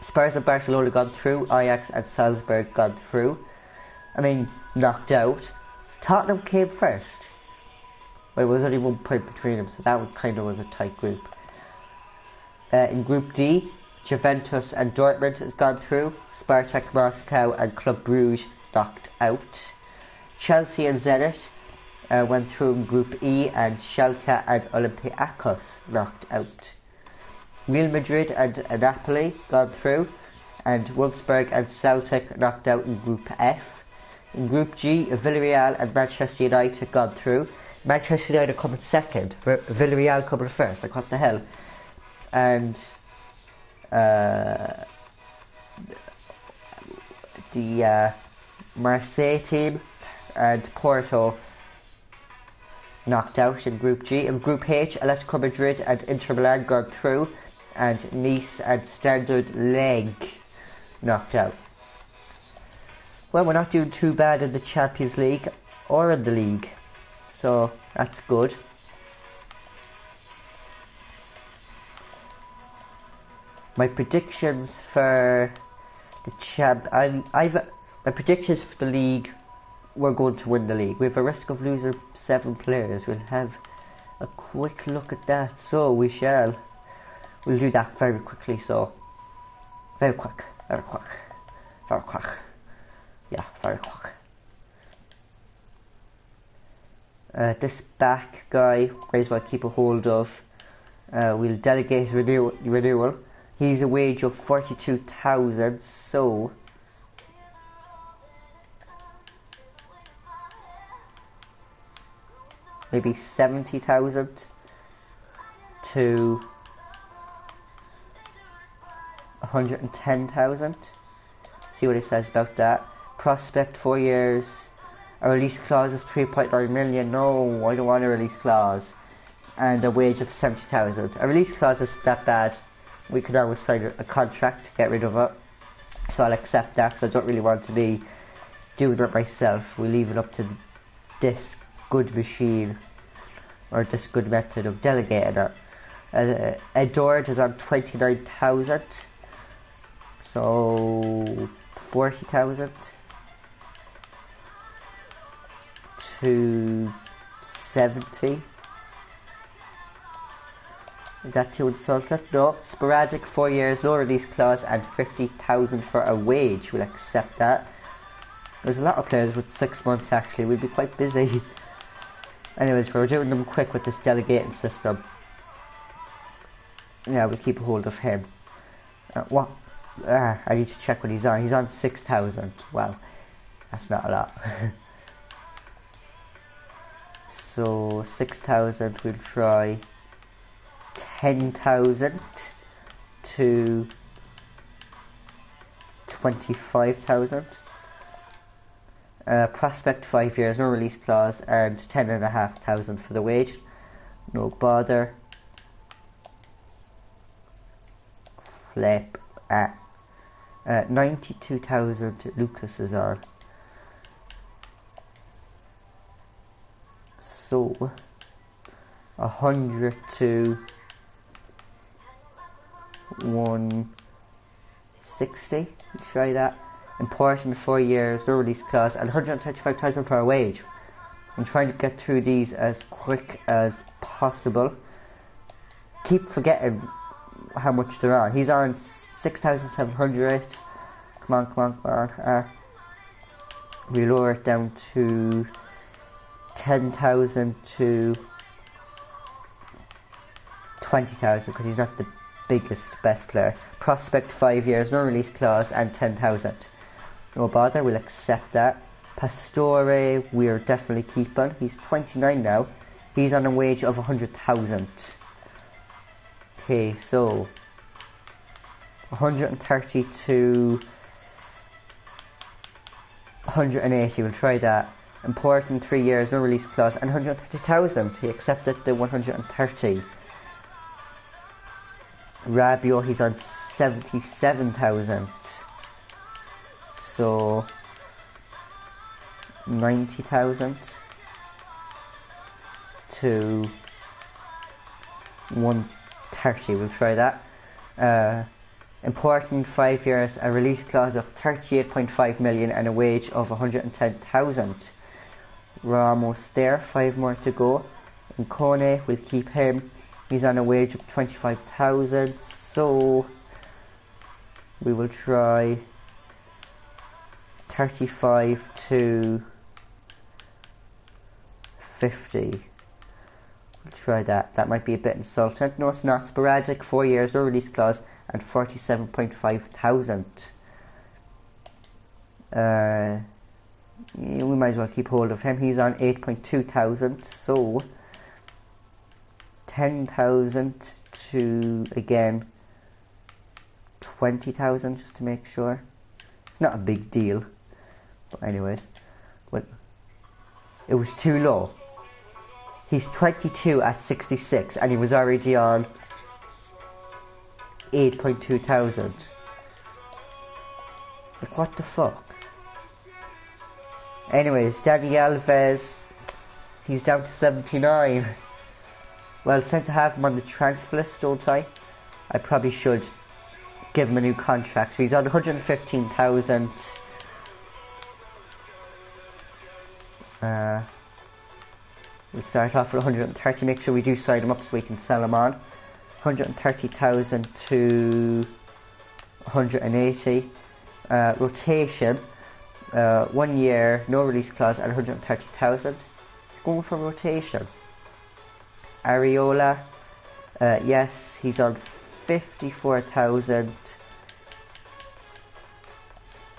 Spurs and Barcelona gone through. Ajax and Salzburg gone through. Knocked out. Tottenham came first. Well, it was only 1 point between them, so that one kind of was a tight group. In Group D, Juventus and Dortmund has gone through. Spartak Moscow and Club Brugge knocked out. Chelsea and Zenit went through in Group E, and Schalke and Olympiacos knocked out. Real Madrid and Napoli gone through, and Wolfsburg and Celtic knocked out in Group F. In Group G, Villarreal and Manchester United gone through. Manchester United coming second, Villarreal coming first. Like, what the hell? And the Marseille team and Porto knocked out in Group G. In Group H, Atletico Madrid and Inter Milan gone through, and Nice and Standard Liège knocked out. Well, we're not doing too bad in the Champions League or in the league, so that's good. My predictions for the my predictions for the league, we're going to win the league. We have a risk of losing 7 players. We'll have a quick look at that. So we'll do that very quickly. So very quick. Yeah, very quick. This back guy, might as well keep a hold of. We'll delegate his renewal. He's a wage of 42,000, so maybe 70,000 to 110,000. See what it says about that. Prospect 4 years. A release clause of 3.9 million. No, I don't want a release clause. And a wage of 70,000. A release clause isn't that bad. We could always sign a contract to get rid of it. So I'll accept that, because I don't really want to be doing it myself. We'll leave it up to this good machine, or this good method of delegating it. Edward is on 29,000. So 40,000 to 70. Is that too insulting? No. Sporadic 4 years, no release clause, and 50,000 for a wage. We'll accept that. There's a lot of players with 6 months actually. We'll be quite busy. Anyways, we're doing them quick with this delegating system. Yeah, we'll keep a hold of him. What? I need to check what he's on. He's on 6,000. Well, that's not a lot. So 6,000. We'll try 10,000 to 25,000. Prospect 5 years, no release clause, and 10,500 for the wage. No bother. Flip. 92,000 Lucas is on. So 100 to 160. Try that. Important 4 years, no release clause, and 135,000 for a wage. I'm trying to get through these as quick as possible. Keep forgetting how much they're on. He's on 6,700. Come on. We lower it down to 10,000 to 20,000, because he's not the best player. Prospect 5 years, no release clause, and 10,000. No bother, we'll accept that. Pastore, we're definitely keeping. He's 29 now. He's on a wage of 100,000. Okay, so 130 to 180, we'll try that. Important 3 years, no release clause, and 130,000. He accepted the 130. Rabio, he's on 77,000. So 90,000 to 130. We'll try that. Important 5 years, a release clause of 38.5 million, and a wage of 110,000. We're almost there. 5 more to go. And Kone, we'll keep him. He's on a wage of 25,000. So we will try 35 to 50. We'll try that. That might be a bit insulting. No, it's not. Sporadic 4 years, no release clause, and 47,500. We might as well keep hold of him. He's on 8,200. So 10,000 to, again, 20,000, just to make sure. It's not a big deal, but anyways, well, it was too low. He's 22 at 66, and he was already on 8,200. Like, what the fuck? Anyways, Dani Alves, he's down to 79. Well, since I have him on the transfer list, don't I? I probably should give him a new contract. So he's on 115,000. We'll start off with 130. Make sure we do sign him up so we can sell him on. 130,000 to 180. Rotation. 1 year, no release clause, and 130,000. It's going for rotation. Areola, yes, he's on 54,000.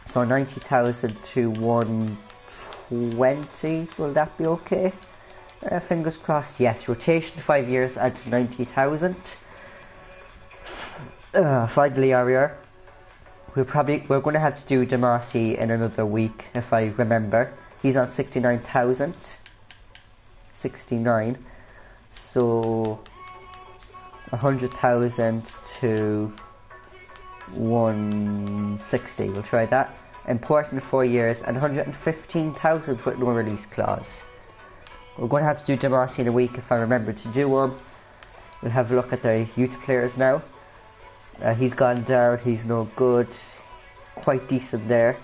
So 90,000 to 120. Will that be okay? Fingers crossed. Yes. Rotation 5 years adds 90,000. Finally, we are. We're going to have to do Demasi in another week, if I remember. He's on 69,000. 69. So 100,000 to 160. We'll try that. Important 4 years and 115,000 with no release clause. We're going to have to do Demasi in a week if I remember to do them. We'll have a look at the youth players now. He's gone down, he's no good. Quite decent there.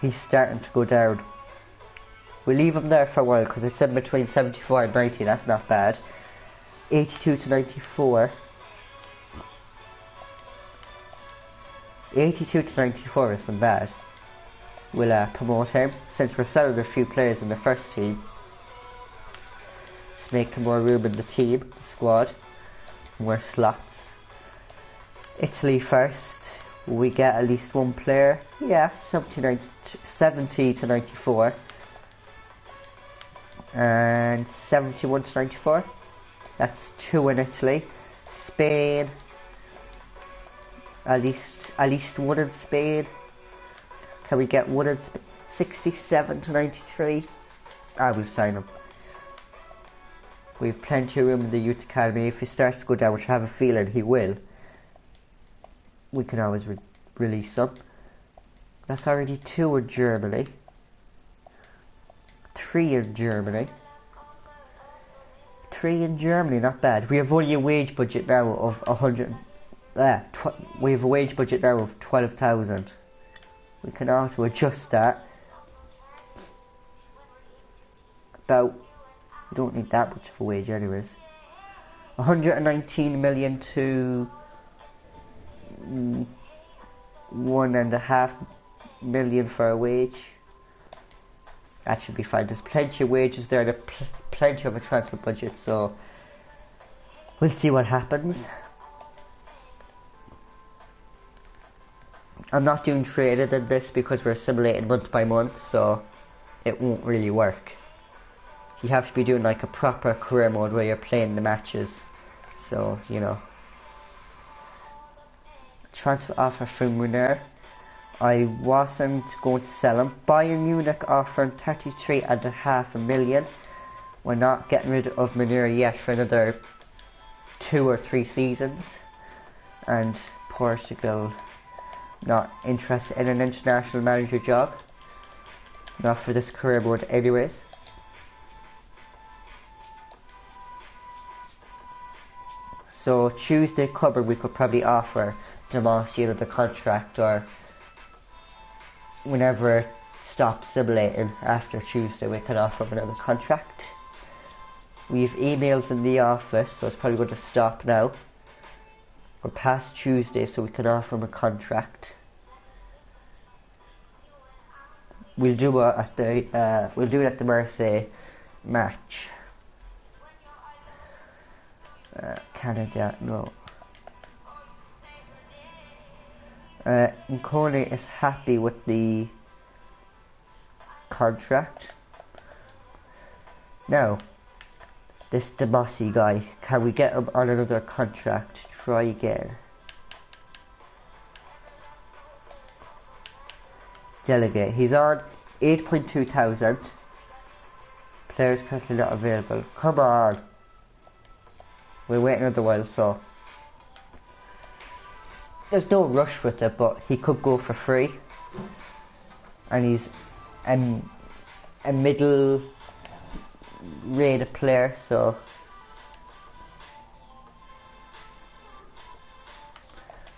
He's starting to go down. We'll leave him there for a while because it's in between 74 and 90, that's not bad. 82 to 94. 82 to 94 isn't bad. We'll promote him since we're selling a few players in the first team. Just making more room in the team, the squad. More slots. Italy first. We get at least one player. Yeah, 70 to 94. And 71 to 94. That's 2 in Italy. Spain. At least one in Spain. Can we get one in 67 to 93? I will sign him. We have plenty of room in the youth academy. If he starts to go down, which I have a feeling he will, we can always release him. That's already 2 in Germany. 3 in Germany. 3 in Germany, not bad. We have only a wage budget now of 100. We have a wage budget now of 12,000. We can auto adjust that. We don't need that much of a wage anyways. 119 million to 1.5 million for a wage. That should be fine. There's plenty of wages there. There's plenty of a transfer budget, so we'll see what happens. I'm not doing traded in this because we're assimilating month by month, so it won't really work. You have to be doing like a proper career mode where you're playing the matches. So, you know. Transfer offer from Munir. I wasn't going to sell him. Bayern Munich offering 33.5 million. We're not getting rid of Munir yet for another 2 or 3 seasons. And Portugal not interested in an international manager job. Not for this career mode anyways. So Tuesday cupboard we could probably offer Demasi another contract, or whenever it stops simulating after Tuesday we can offer him another contract. We have emails in the office, so it's probably going to stop now. We're past Tuesday, so we can offer him a contract. We'll do it at the Marseille match. Canada, no. Nkone is happy with the contract. Now, this Demasi guy, can we get him on another contract? Try again. Delegate. He's on 8.2 thousand. Players currently not available. Come on. We're waiting another while, so there's no rush with it, but he could go for free. And he's a middle rated player, so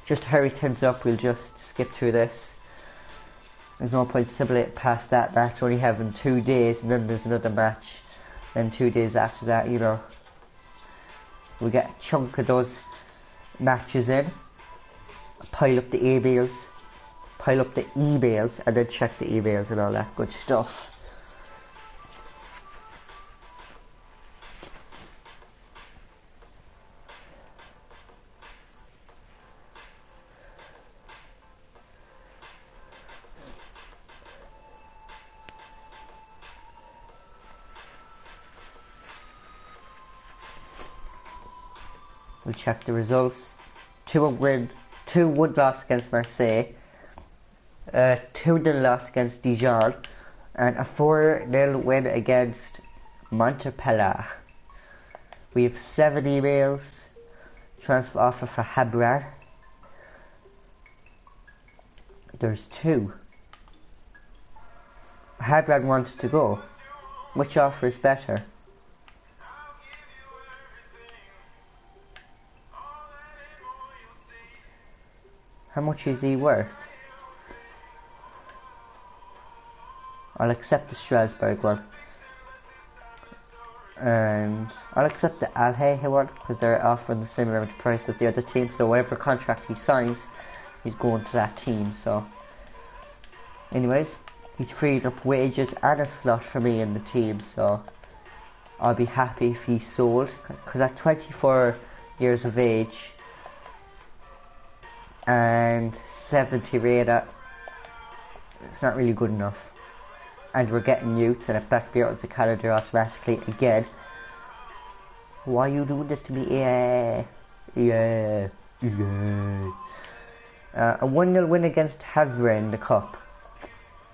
just to hurry things up, we'll just skip through this. There's no point simulating past that match, only having 2 days, and then there's another match, then 2 days after that, you know. We get a chunk of those matches in, pile up the emails, and then check the emails and all that good stuff. We'll check the results. 2-1 loss against Marseille, 2-0 loss against Dijon, and a 4-0 win against Montpellier. We have 7 emails. Transfer offer for Habran. There's 2. Habran wants to go. Which offer is better? How much is he worth? I'll accept the Strasbourg one. And I'll accept the Al Hayha one because they're offering the same amount of price as the other team. So whatever contract he signs, he's going to that team. So, anyways, he's freed up wages and a slot for me in the team. So I'll be happy if he's sold, because at 24 years of age and 70 rated, it's not really good enough. And we're getting youths, and it back me out of the calendar automatically again. Why are you doing this to me? A 1-0 win against Havre in the cup.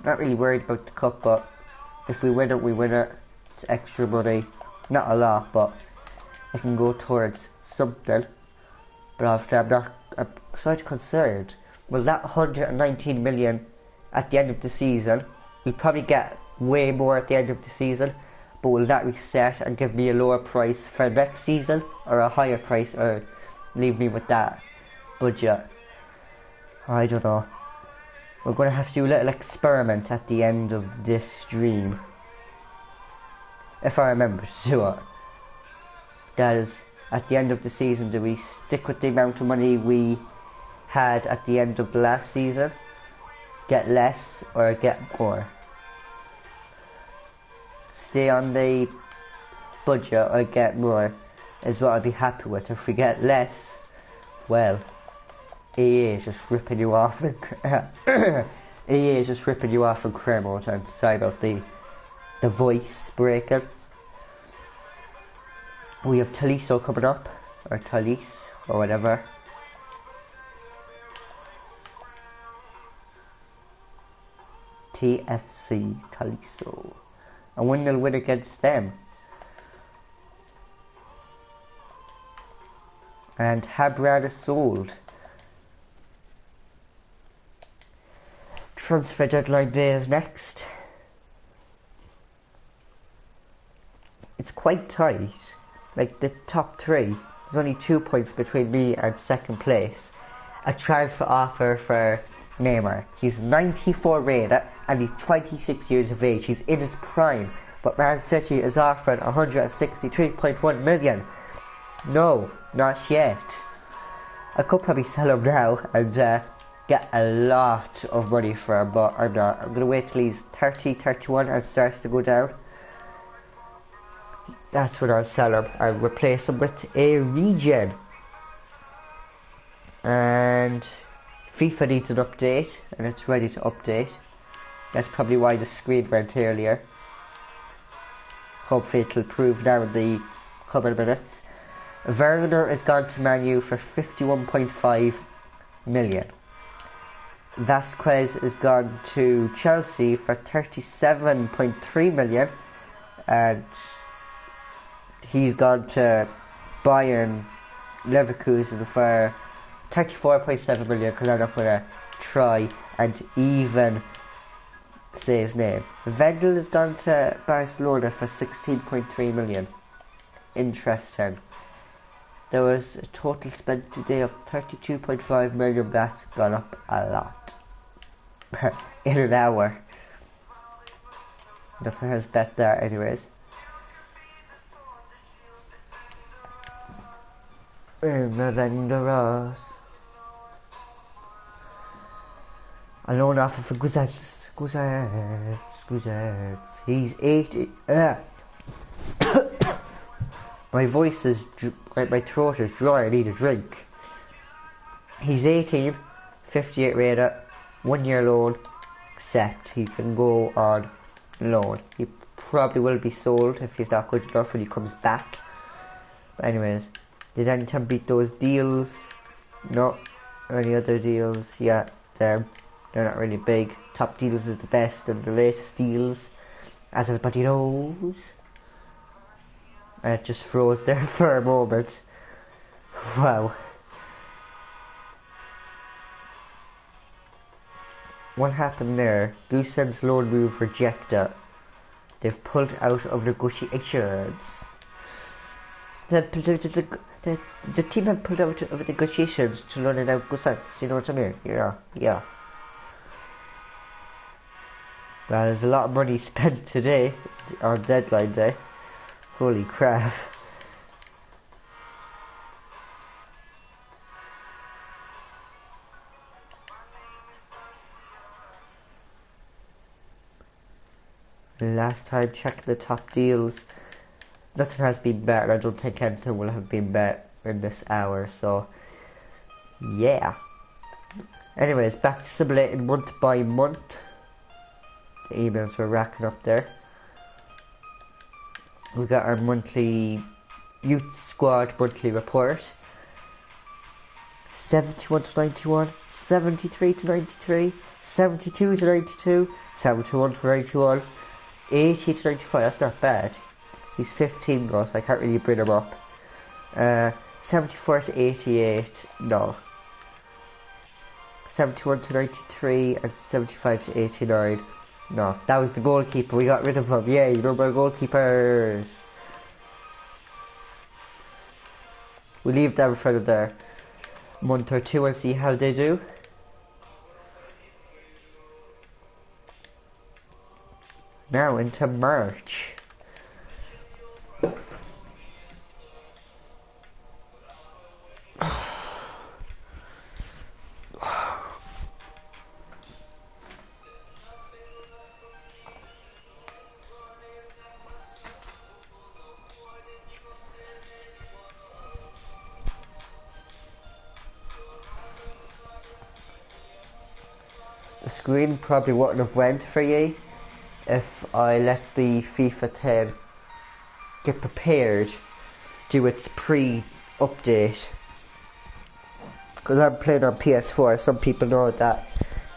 Not really worried about the cup, but if we win it, we win it. It's extra money. Not a lot, but it can go towards something. But after I'm slightly concerned. Will that 119 million at the end of the season, we'll probably get way more at the end of the season, but will that reset and give me a lower price for next season, or a higher price, or leave me with that budget? I don't know. We're going to have to do a little experiment at the end of this stream, if I remember to do it. That is, at the end of the season, do we stick with the amount of money we had at the end of the last season, get less or get more? Stay on the budget or get more is what I'd be happy with. If we get less, well, EA is just ripping you off EA is just ripping you off in career mode. I'm sorry about the voice breaking. We have Taliso coming up, or Talise, or whatever. TFC Taliso. A 1-0 win against them. And Habran is sold. Transfer deadline day is next. It's quite tight. Like the top 3, there's only 2 points between me and second place. A transfer offer for Neymar. He's 94 rated and he's 26 years of age. He's in his prime, but Man City is offering 163.1 million. No, not yet. I could probably sell him now and get a lot of money for him, but I'm not. I'm gonna wait till he's 30, 31 and starts to go down. That's when I'll sell him and replace him with a regen. And FIFA needs an update, and it's ready to update. That's probably why the screen went earlier. Hopefully it'll improve now in the coming minutes. Werner is gone to Man U for 51.5 million. Vasquez is gone to Chelsea for 37.3 million, and he's gone to Bayern Leverkusen for 34.7 million, because I'm not going to try and even say his name. Vendel has gone to Barcelona for 16.3 million. Interesting. There was a total spent today of 32.5 million. That's gone up a lot in an hour. Nothing has bet there anyways. A loan offer for Guzets. He's 80. My voice is, my throat is dry, I need a drink. He's 18, 58 rated, 1 year loan, except he can go on loan. He probably will be sold if he's not good enough when he comes back. But anyways, Did anyone beat those deals? No. Any other deals? Yeah, they're not really big. Top deals is the best and the latest deals, as everybody knows. And it just froze there for a moment. Wow. What happened there? Goosen's loan move rejected. They've pulled out of negotiations. The team had pulled out of negotiations to loan out Goosen. You know what I mean? Yeah. Well, there's a lot of money spent today on deadline day. Holy crap. Last time checked the top deals, nothing has been bet. I don't think anything will have been bet in this hour, so yeah. Anyways, back to simulating month by month. The emails were racking up there. We got our monthly youth squad monthly report. 71 to 91, 73 to 93, 72 to 92, 71 to 91, 80 to 95, that's not bad. He's 15 goals, so I can't really bring him up. 74 to 88, no. 71 to 93 and 75 to 89. No, that was the goalkeeper, we got rid of him. Yay, no more goalkeepers. We'll leave them for another month or two and see how they do. Now into March. The screen probably wouldn't have went for you if I let the FIFA 10 get prepared, do its pre-update. Because I'm playing on PS4, some people know that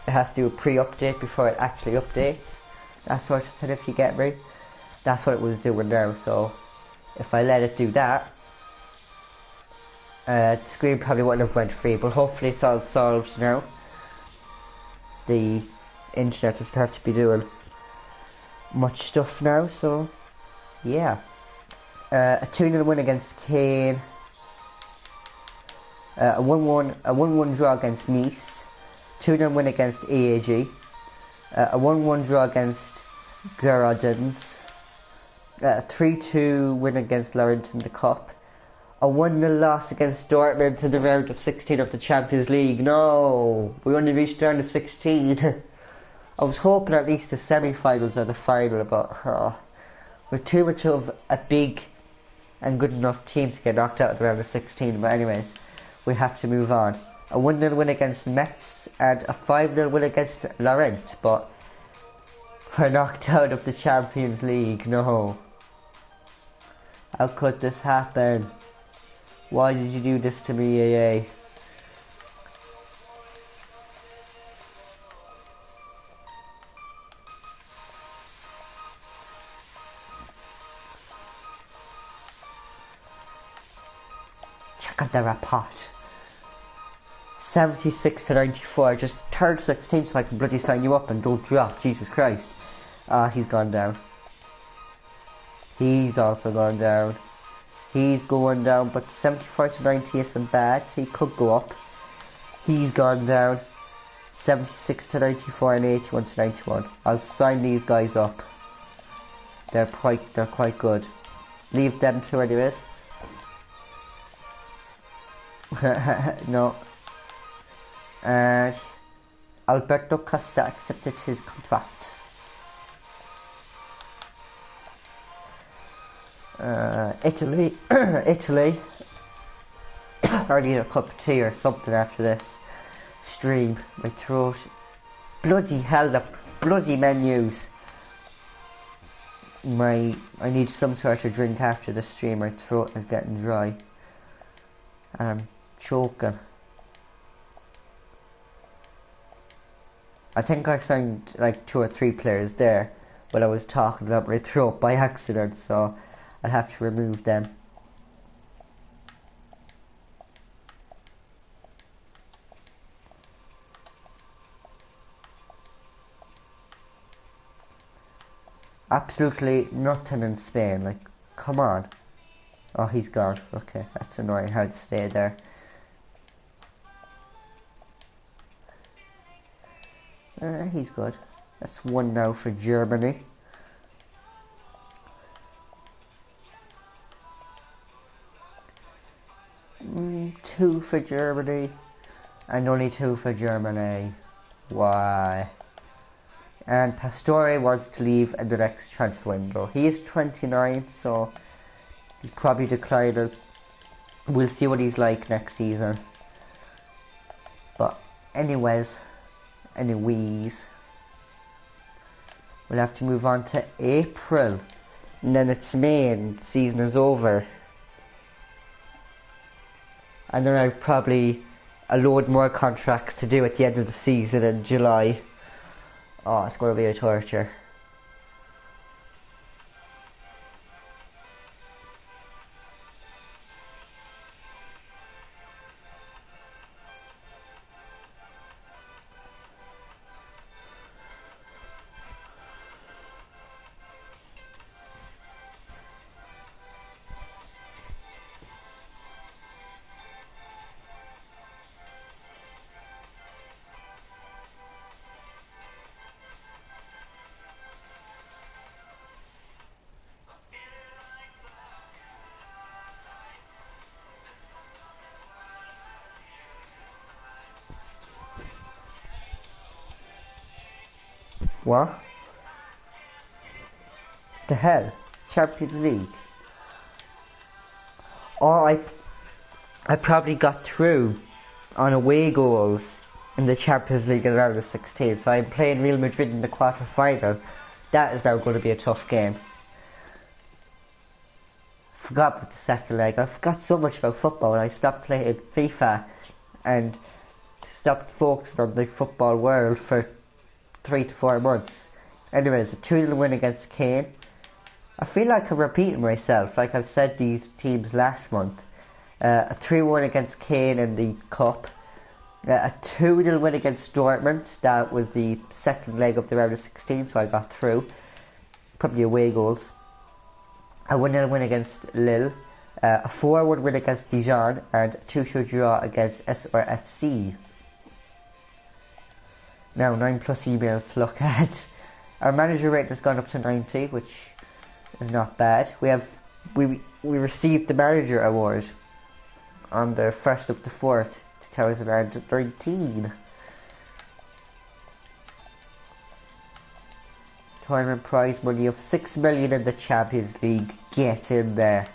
it has to do a pre-update before it actually updates. That sort of thing, if you get me. That's what it was doing now, so if I let it do that, the screen probably wouldn't have went free, but hopefully it's all solved now. The internet doesn't have to be doing much stuff now, so yeah. A 2-0 win against Kane, a 1-1 draw against Nice, 2-0 win against AAG, a 1-1 draw against Girardins, a 3-2 win against Lorient in the Cup, a 1-0 loss against Dortmund in the round of 16 of the Champions League. No, we only reached the round of 16. I was hoping at least the semi-finals or the final, but we're too much of a big and good enough team to get knocked out of the round of 16. But anyways, we have to move on. A 1-0 win against Metz and a 5-0 win against Lorient, but we're knocked out of the Champions League. No. How could this happen? Why did you do this to me, AA? Check out the report. 76 to 94. Just turn 16 so I can bloody sign you up and don't drop. Jesus Christ. He's gone down. He's also gone down. He's going down, but 74 to 90 isn't bad, so he could go up. He's gone down. 76 to 94 and 81 to 91. I'll sign these guys up. They're quite good. Leave them two anyways. No. And Alberto Costa accepted his contract. Italy. Italy. I need a cup of tea or something after this stream. My throat. Bloody hell, the bloody menus. I need some sort of drink after the stream. My throat is getting dry. and I'm choking. I think I signed like 2 or 3 players there, but I was talking about my throat by accident, so I'll have to remove them. Absolutely nothing in Spain, like, come on. Oh, he's gone. Okay, that's annoying. How to stay there. He's good. That's 1 now for Germany. Two for Germany. And only 2 for Germany. Why? And Pastore wants to leave in the next transfer window. He is 29, so he's probably declining. We'll see what he's like next season. But anyways, we'll have to move on to April. And then it's May and the season is over. And then I've probably a load more contracts to do at the end of the season in July. Oh, it's going to be a torture. What? The hell? Champions League? Oh, I probably got through on away goals in the Champions League in round of 16. So I'm playing Real Madrid in the quarter-final. That is now going to be a tough game. Forgot about the second leg. I forgot so much about football. I stopped playing FIFA and stopped focusing on the football world for 3 to 4 months. Anyways, a 2-0 win against Kane. I feel like I'm repeating myself, like I've said these teams last month. A 3-1 against Kane in the Cup. A 2-0 win against Dortmund. That was the second leg of the round of 16, so I got through. Probably away goals. A 1-0 win against Lille. A 4-1 win against Dijon. And a 2-2 draw against SRFC. Now 9+ emails to look at. Our manager rate has gone up to 90, which is not bad. We received the manager award on the 1st of the 4th, 2019. Tournament prize money of 6 million in the Champions League. Get in there.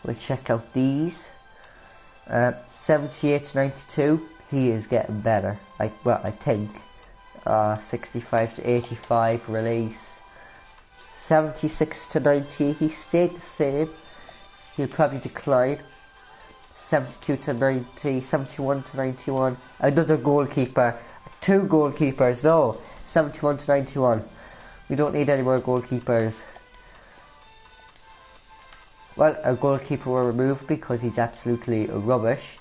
We'll check out these. 78 to 92. He is getting better. I think. 65 to 85. Release. 76 to 90. He stayed the same. He'll probably decline. 72 to 90. 71 to 91. Another goalkeeper. 2 goalkeepers. No. 71 to 91. We don't need any more goalkeepers. Well, a goalkeeper were removed because he's absolutely rubbish.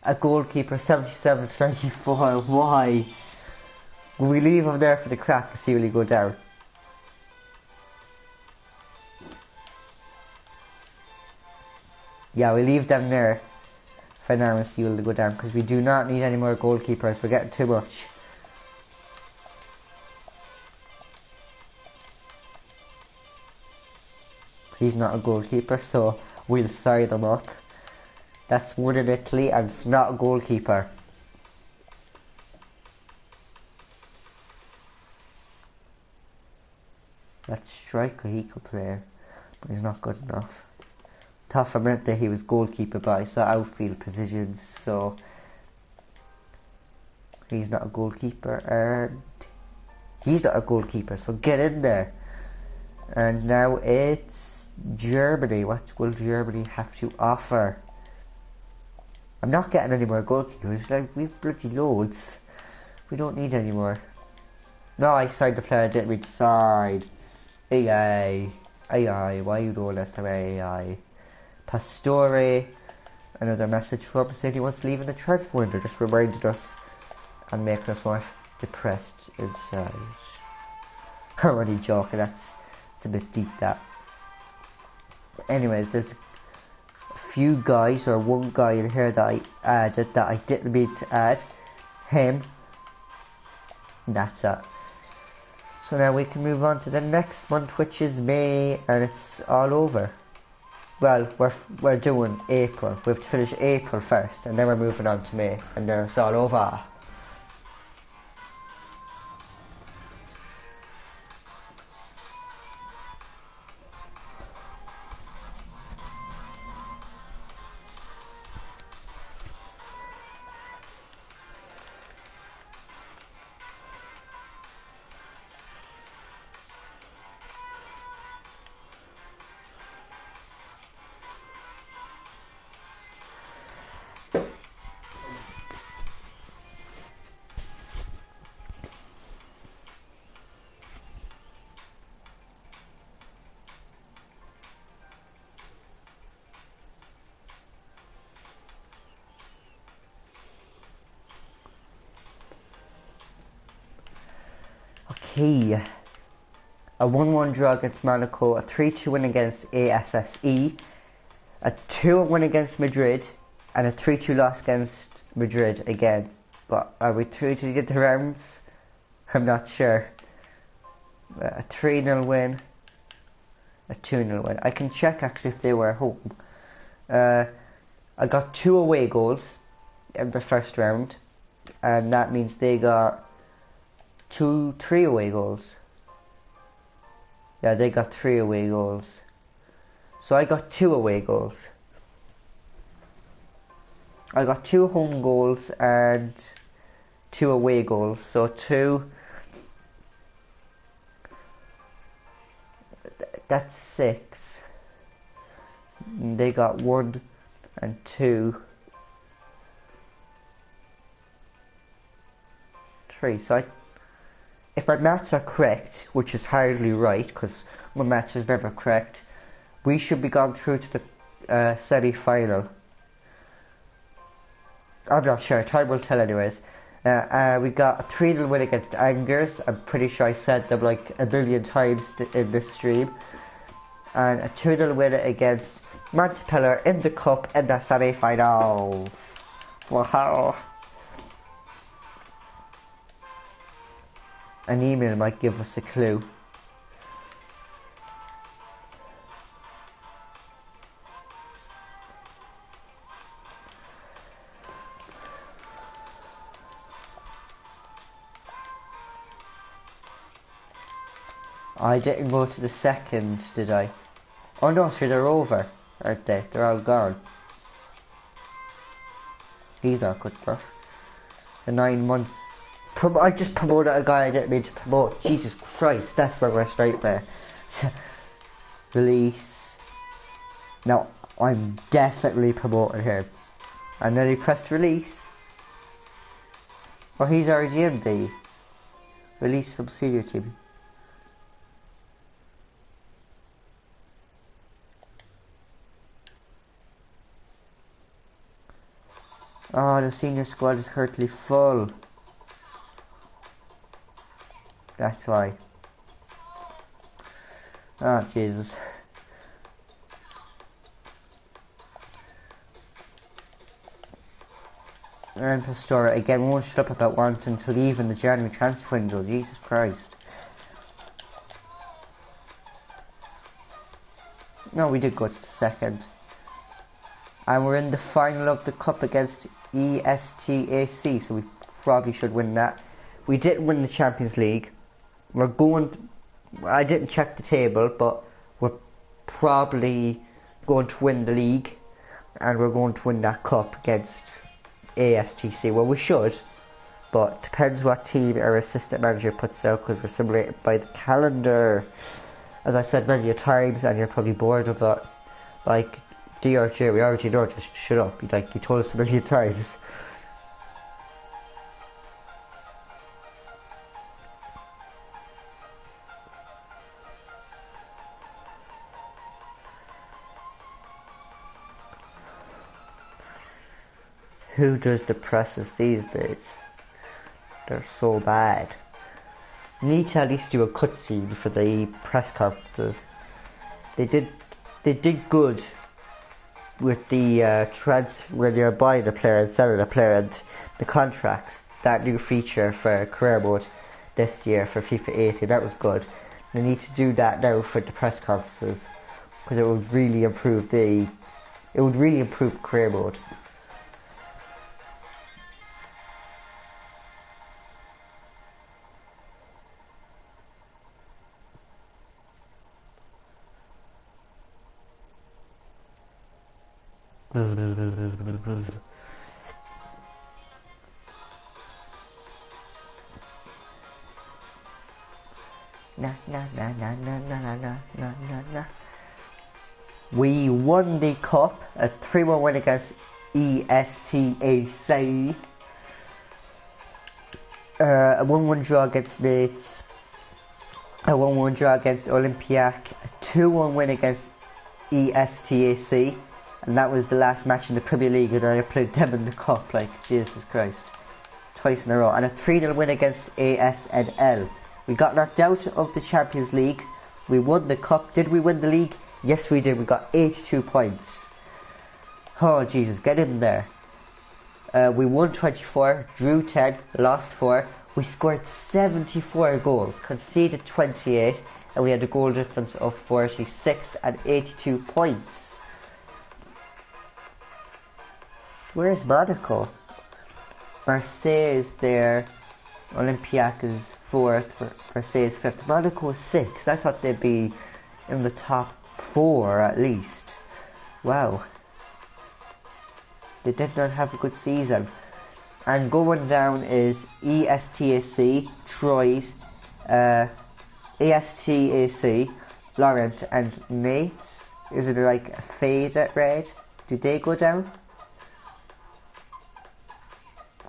A goalkeeper 77 to 94. Why? Will we leave him there for the crack to see will he go down? Yeah, we leave them there for now and see will they go down, because we do not need any more goalkeepers. We're getting too much. He's not a goalkeeper, so we'll side him up. That's 1 in Italy, and it's not a goalkeeper. That striker, he could play, but he's not good enough. Thought for a minute that he was goalkeeper, but I saw outfield positions, so He's not a goalkeeper, and he's not a goalkeeper, so get in there. And now it's Germany. What will Germany have to offer? I'm not getting any more goalkeepers. Like, we've bloody loads. We don't need any more. No, I signed the player I didn't read to sign. AI. Why are you doing this to me? AI. Pastore. Another message from him saying he wants to leave in the transfer window. Just reminded us and making us more depressed inside. I'm only joking. It's a bit deep, that. Anyways, there's a few guys, or one guy in here that I added that I didn't mean to add. Him. And that's it. So now we can move on to the next month, which is May, and it's all over. Well, we're doing April. We have to finish April first, and then we're moving on to May, and then it's all over. Okay, a 1-1 draw against Monaco, a 3-2 win against ASSE, a 2-1 win against Madrid, and a 3-2 loss against Madrid again. But are we through to get the rounds? I'm not sure. A 3-0 win, a 2-0 win. I can check actually if they were home. I got 2 away goals in the first round, and that means they got 3 away goals. Yeah, they got 3 away goals. So I got 2 away goals. I got 2 home goals and 2 away goals. So 2. That's 6. They got 1 and 2. 3. So if my maths are correct, which is hardly right, because my maths is never correct, we should be gone through to the semi-final. I'm not sure, time will tell anyways. We got a 3-0 win against Angers. I'm pretty sure I said them like a million times in this stream. And a 2-0 win against Montpellier in the cup in the semi-finals. Wow. An email might give us a clue. I didn't go to the second, did I? Oh no, so they're over, aren't they? They're all gone. He's not good enough. The 9 months. I just promoted a guy I didn't mean to promote. Jesus Christ, that's my worst nightmare. Release. Now, I'm definitely promoting him. And then he pressed release. Or he's already in the release from senior team. Oh, the senior squad is currently full. That's why. Oh, Jesus. And Pastora again won't shut up about wanting to leave in the January transfer window. Jesus Christ. No, we did go to the second. And we're in the final of the cup against ESTAC, so we probably should win that. We didn't win the Champions League. We're going... I didn't check the table, but we're probably going to win the league. And we're going to win that cup against ASTC. Well, we should. but depends what team our assistant manager puts out, because we're simulated by the calendar. As I said many a times, and you're probably bored of it, like, DRJ, we already know, just shut up. You told us a million times. Who does the presses these days? They're so bad. You need to at least do a cutscene for the press conferences. They did good with the when you're buying a player and selling a player and the contracts. That new feature for career mode this year for FIFA 18, that was good. They need to do that now for the press conferences, because it would really improve career mode. We won the cup, a 3-1 win against ESTAC, a 1-1 draw against Leeds, a 1-1 draw against Olympiac, a 2-1 win against ESTAC, and that was the last match in the Premier League, and I played them in the cup, like, Jesus Christ, twice in a row, and a 3-0 win against ASNL. We got knocked out of the Champions League. We won the cup. Did we win the league? Yes, we did. We got 82 points. Oh, Jesus, get in there. We won 24, drew 10, lost 4. We scored 74 goals, conceded 28, and we had a goal difference of 46 and 82 points. Where's Monaco? Marseille is there. Olympiac is 4th, Marseille is 5th. Monaco is 6th. I thought they'd be in the top 4 at least. Wow. They did not have a good season. And going down is ESTAC, Troyes, ESTAC, Laurent and Nates. Is it like a fade at red? Do they go down?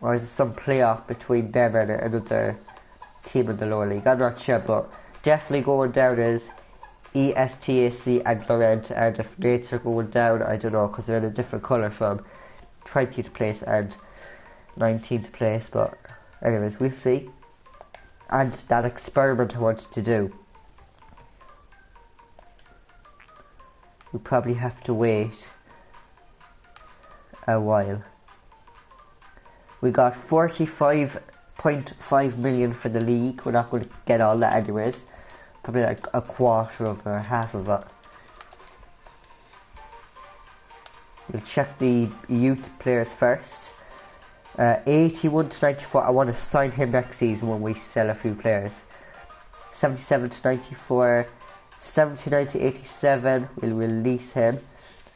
Or is it some playoff between them and another team in the lower league? I'm not sure, but definitely going down is ESTAC and Laurent, and if Nates are going down, I don't know, because they're in a different colour from 20th place and 19th place, but anyways, we'll see. And that experiment I wanted to do, we probably have to wait a while. We got 45.5 million for the league. We're not going to get all that anyways. Probably like a quarter of or half of it. We'll check the youth players first. 81 to 94. I want to sign him next season when we sell a few players. 77 to 94. 79 to 87. We'll release him.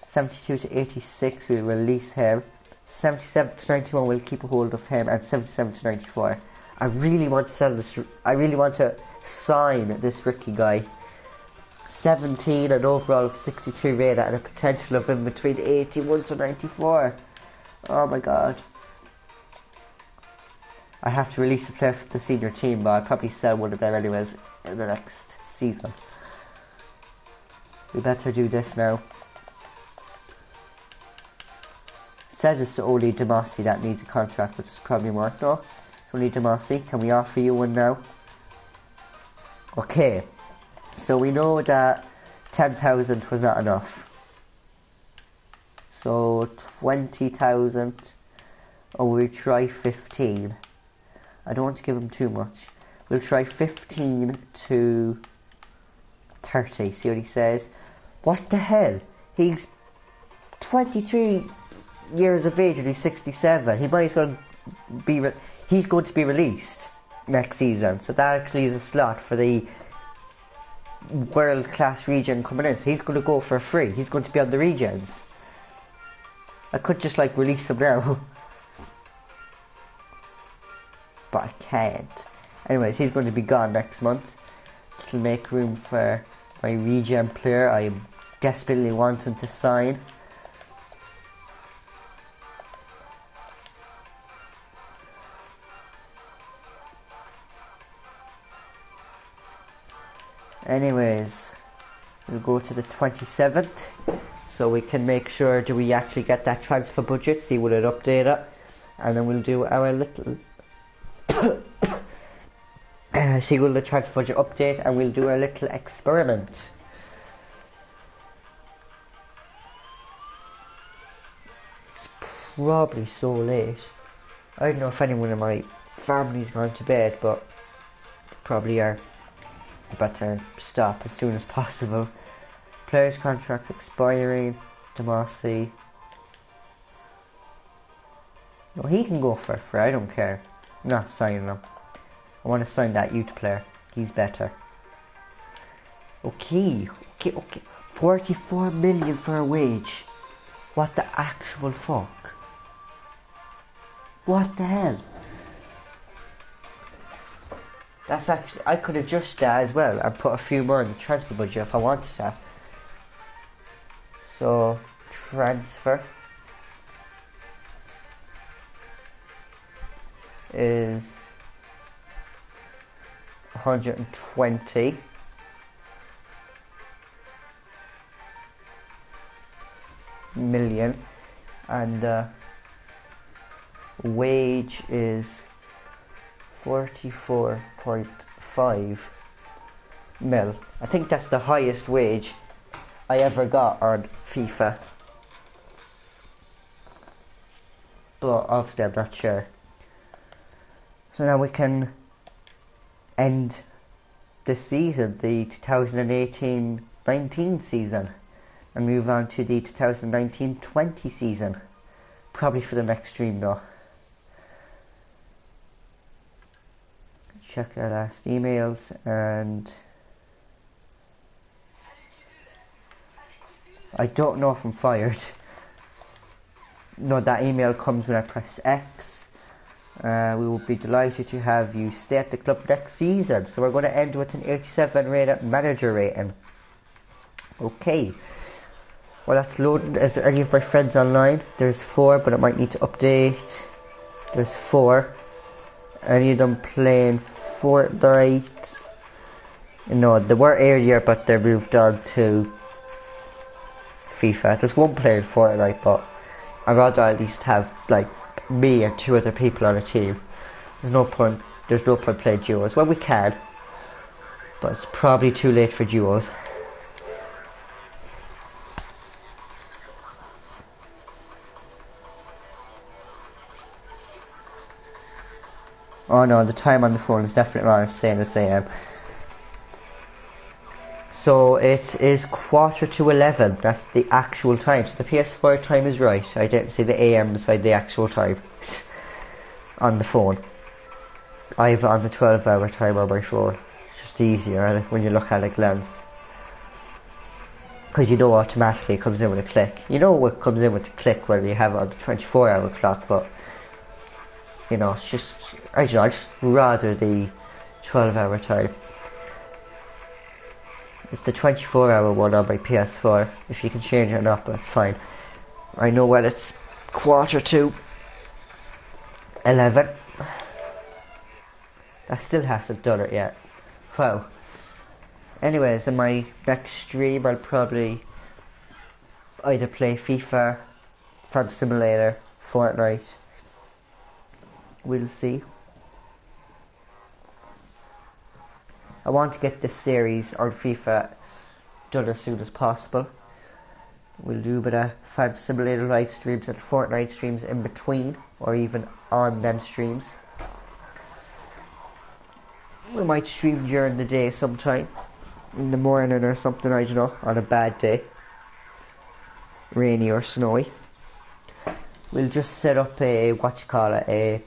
72 to 86. We'll release him. 77 to 91, we'll keep a hold of him, and 77 to 94. I really want to sell this. I really want to sign this rookie guy. 17, an overall of 62 rated, and a potential of in between 81 to 94. Oh my god. I have to release a player for the senior team, but I'll probably sell one of them anyways in the next season. We better do this now. Says it's only Demasi that needs a contract, which is probably more. No, it's only Demasi. Can we offer you one now? Okay, so we know that 10,000 was not enough. So 20,000, or we'll try 15. I don't want to give him too much. We'll try 15 to 30. See what he says. What the hell? He's 23 years of age and he's 67. He might as well be he's going to be released next season, so that actually is a slot for the world class region coming in, so he's going to go for free. He's going to be on the regions. I could just like release him now. but I can't. Anyways, he's going to be gone next month. It'll make room for my regen player I desperately want him to sign. Anyways, we'll go to the 27th, so we can make sure do we actually get that transfer budget, see will it update it, and then we'll do our little see will the transfer budget update, and we'll do a little experiment. It's probably so late. I don't know if anyone in my family's gone to bed, but probably are. I better stop as soon as possible. Players' contracts expiring. Demasi. No, he can go for free. I don't care. I'm not signing him. I want to sign that youth player. He's better. Okay. 44 million for a wage. What the actual fuck? What the hell? That's actually, I could adjust that as well and put a few more in the transfer budget if I wanted to. So, transfer is 120 million, and wage is 44.5 mil. I think that's the highest wage I ever got on FIFA, but obviously I'm not sure. So now we can end the season, the 2018-19 season, and move on to the 2019-20 season, probably for the next stream though. Check our last emails, and I don't know if I'm fired. No, that email comes when I press X. We will be delighted to have you stay at the club next season. So we're going to end with an 87 rated manager rating. Okay. Well, that's loaded. Is there any of my friends online? There's 4, but it might need to update. There's 4. Any of them playing Fortnite? No, they were earlier, but they moved on to FIFA. There's one playing Fortnite, but I'd rather at least have like me and 2 other people on a team. There's no point playing duos. Well, we can, but it's probably too late for duos. Oh no, the time on the phone is definitely wrong. It's saying it's AM. So it is 11:15. That's the actual time. So the PS4 time is right. I didn't see the AM beside the actual time on the phone. I have it on the 12-hour time on my phone. It's just easier when you look at a glance, because you know automatically it comes in with a click. You know what comes in with a click when you have it on the 24-hour clock, but you know, it's just, I don't know, I just rather the 12-hour time. It's the 24-hour one on my PS4. If you can change it or not, that's fine. I know when it's 11:15. I still hasn't done it yet. Wow. Anyways, in my next stream I'll probably either play FIFA, Farm Simulator, Fortnite. We'll see. I want to get this series on FIFA done as soon as possible. We'll do a bit of Farm Simulator live streams and Fortnite streams in between, or even on them streams. We might stream during the day sometime, in the morning or something, I don't know, on a bad day, rainy or snowy. We'll just set up a, a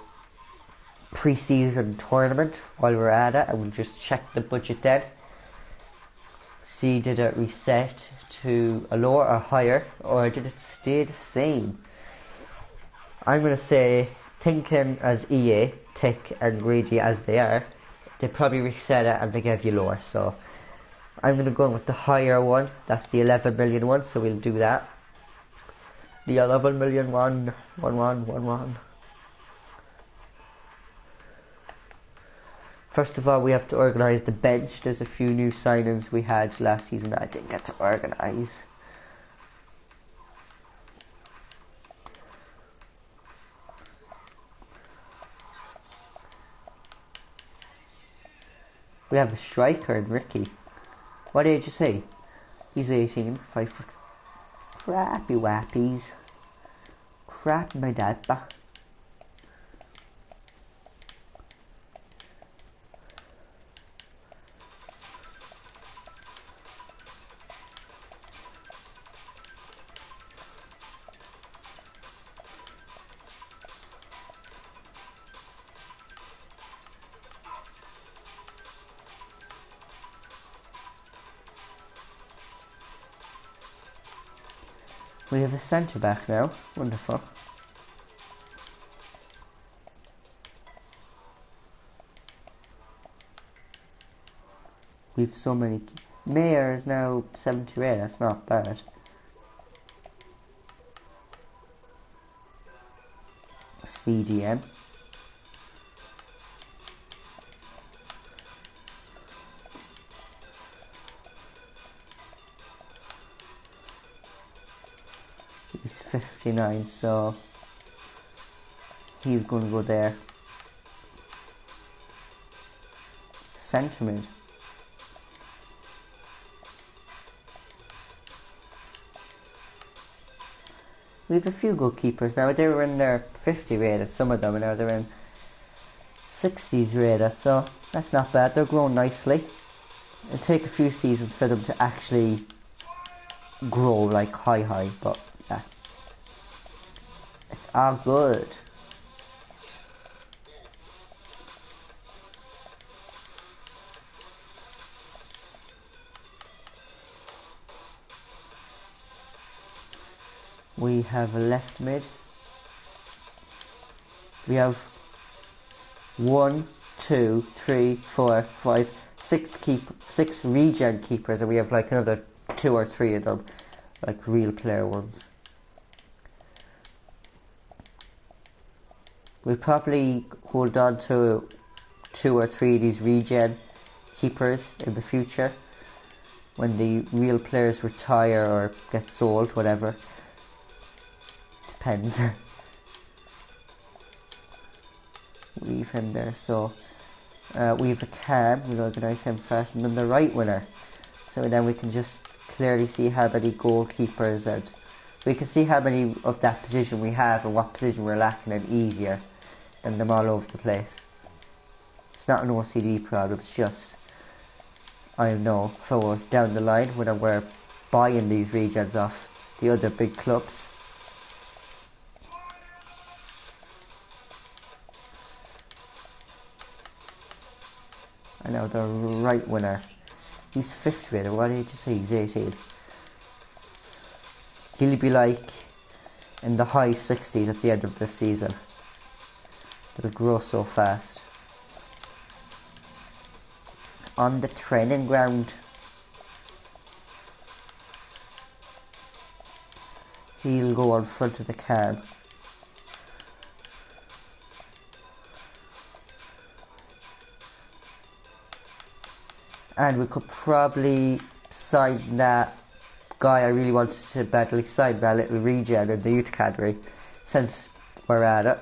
pre-season tournament while we're at it, and we'll just check the budget then. See, did it reset to a lower or higher, or did it stay the same? I'm going to say, thinking as EA, thick and greedy as they are, they probably reset it and they give you lower. So I'm going to go with the higher one. That's the 11 million one, so we'll do that. The 11 million one. First of all, we have to organise the bench. There's a few new signings we had last season that I didn't get to organise. We have a striker in Ricky. What age is he? He's 18, 5 foot. Crappy wappies. Crap my dad. We have a centre back now. Wonderful. We've so many. Mayor is now 78. That's not bad. CDM. He's 59, so he's going to go there. Centre mid. We have a few good keepers now. They were in their 50 rated, some of them, and now they're in 60s rated, so that's not bad. They're growing nicely. It'll take a few seasons for them to actually grow like high, but yeah, it's all good. We have a left mid. We have 1, 2, 3, 4, 5, 6 regen keepers, and we have like another 2 or 3 of them, like real player ones. We'll probably hold on to 2 or 3 of these regen keepers in the future when the real players retire or get sold, whatever. Depends. Leave him there. So we have a Cam. We'll organise him first, and then the right winner. So then we can just clearly see how many goalkeepers, and we can see how many of that position we have and what position we're lacking in easier than them all over the place. It's not an OCD problem. It's just I know for down the line when we're buying these regens off the other big clubs. And now the right winner. He's 5th rated. What did you say? He's 18. He'll be like in the high 60s at the end of this season. It'll grow so fast. On the training ground, he'll go on front of the cam. And we could probably sign that guy I really wanted to badly sign, that little regen in the youth academy, since we're at it.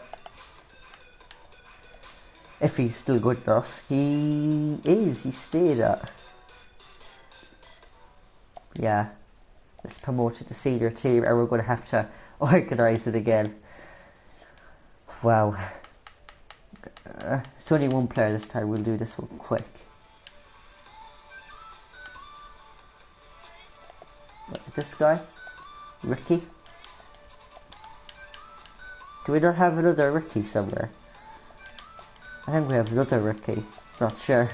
If he's still good enough. He stayed at. Yeah. Let's promote it to senior team, and we're going to have to organise it again. Wow. It's only one player this time. We'll do this one quick. What's this guy? Ricky? Do we not have another Ricky somewhere? I think we have another Ricky. Not sure.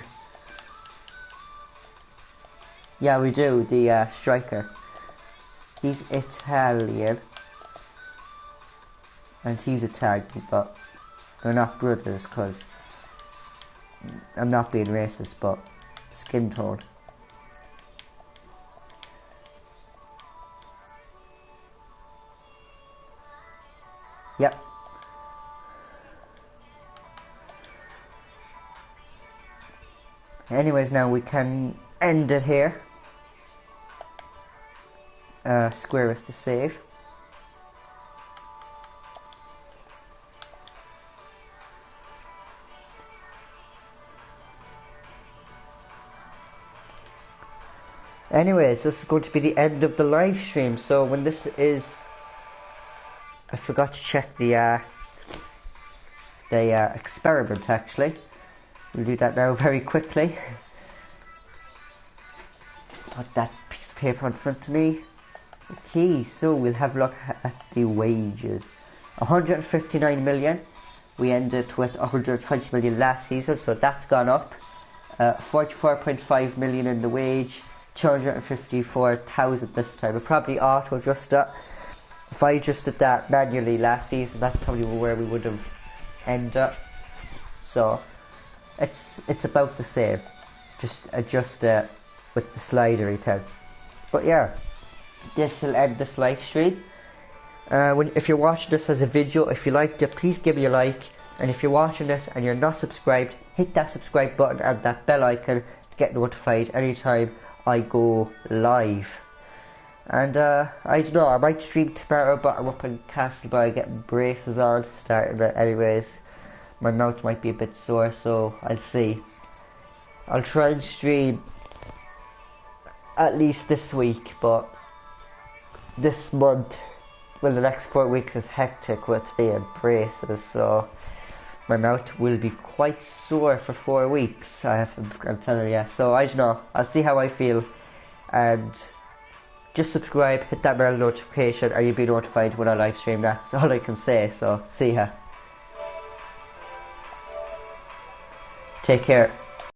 Yeah, we do. The striker. He's Italian. And he's Italian, but They're not brothers because I'm not being racist, but skin tone. Yep. Anyways, now we can end it here. Square is to save. Anyways, this is going to be the end of the live stream. So when this is, I forgot to check the experiment actually. We'll do that now very quickly. Put that piece of paper in front of me. Okay, so we'll have a look at the wages. 159 million. We ended with 120 million last season, so that's gone up. 44.5 million in the wage. 254,000 this time. I probably auto adjust that. If I adjusted that manually last season, that's probably where we would have ended up. So it's about the same. Just adjust it with the slidery tends. But yeah, this will end this live stream. If you're watching this as a video, if you liked it, please give me a like. And if you're watching this and you're not subscribed, hit that subscribe button and that bell icon to get notified anytime I go live. And I don't know, I might stream tomorrow, but I'm up in Castlebar getting braces on, starting it anyways. My mouth might be a bit sore, so I'll see. I'll try and stream at least this week, but this month, well, the next 4 weeks is hectic with me and braces, so my mouth will be quite sore for 4 weeks. I'm telling you. So I don't know. I'll see how I feel, and just subscribe, hit that bell notification, and you'll be notified when I live stream. That's all I can say. So see ya. Take care.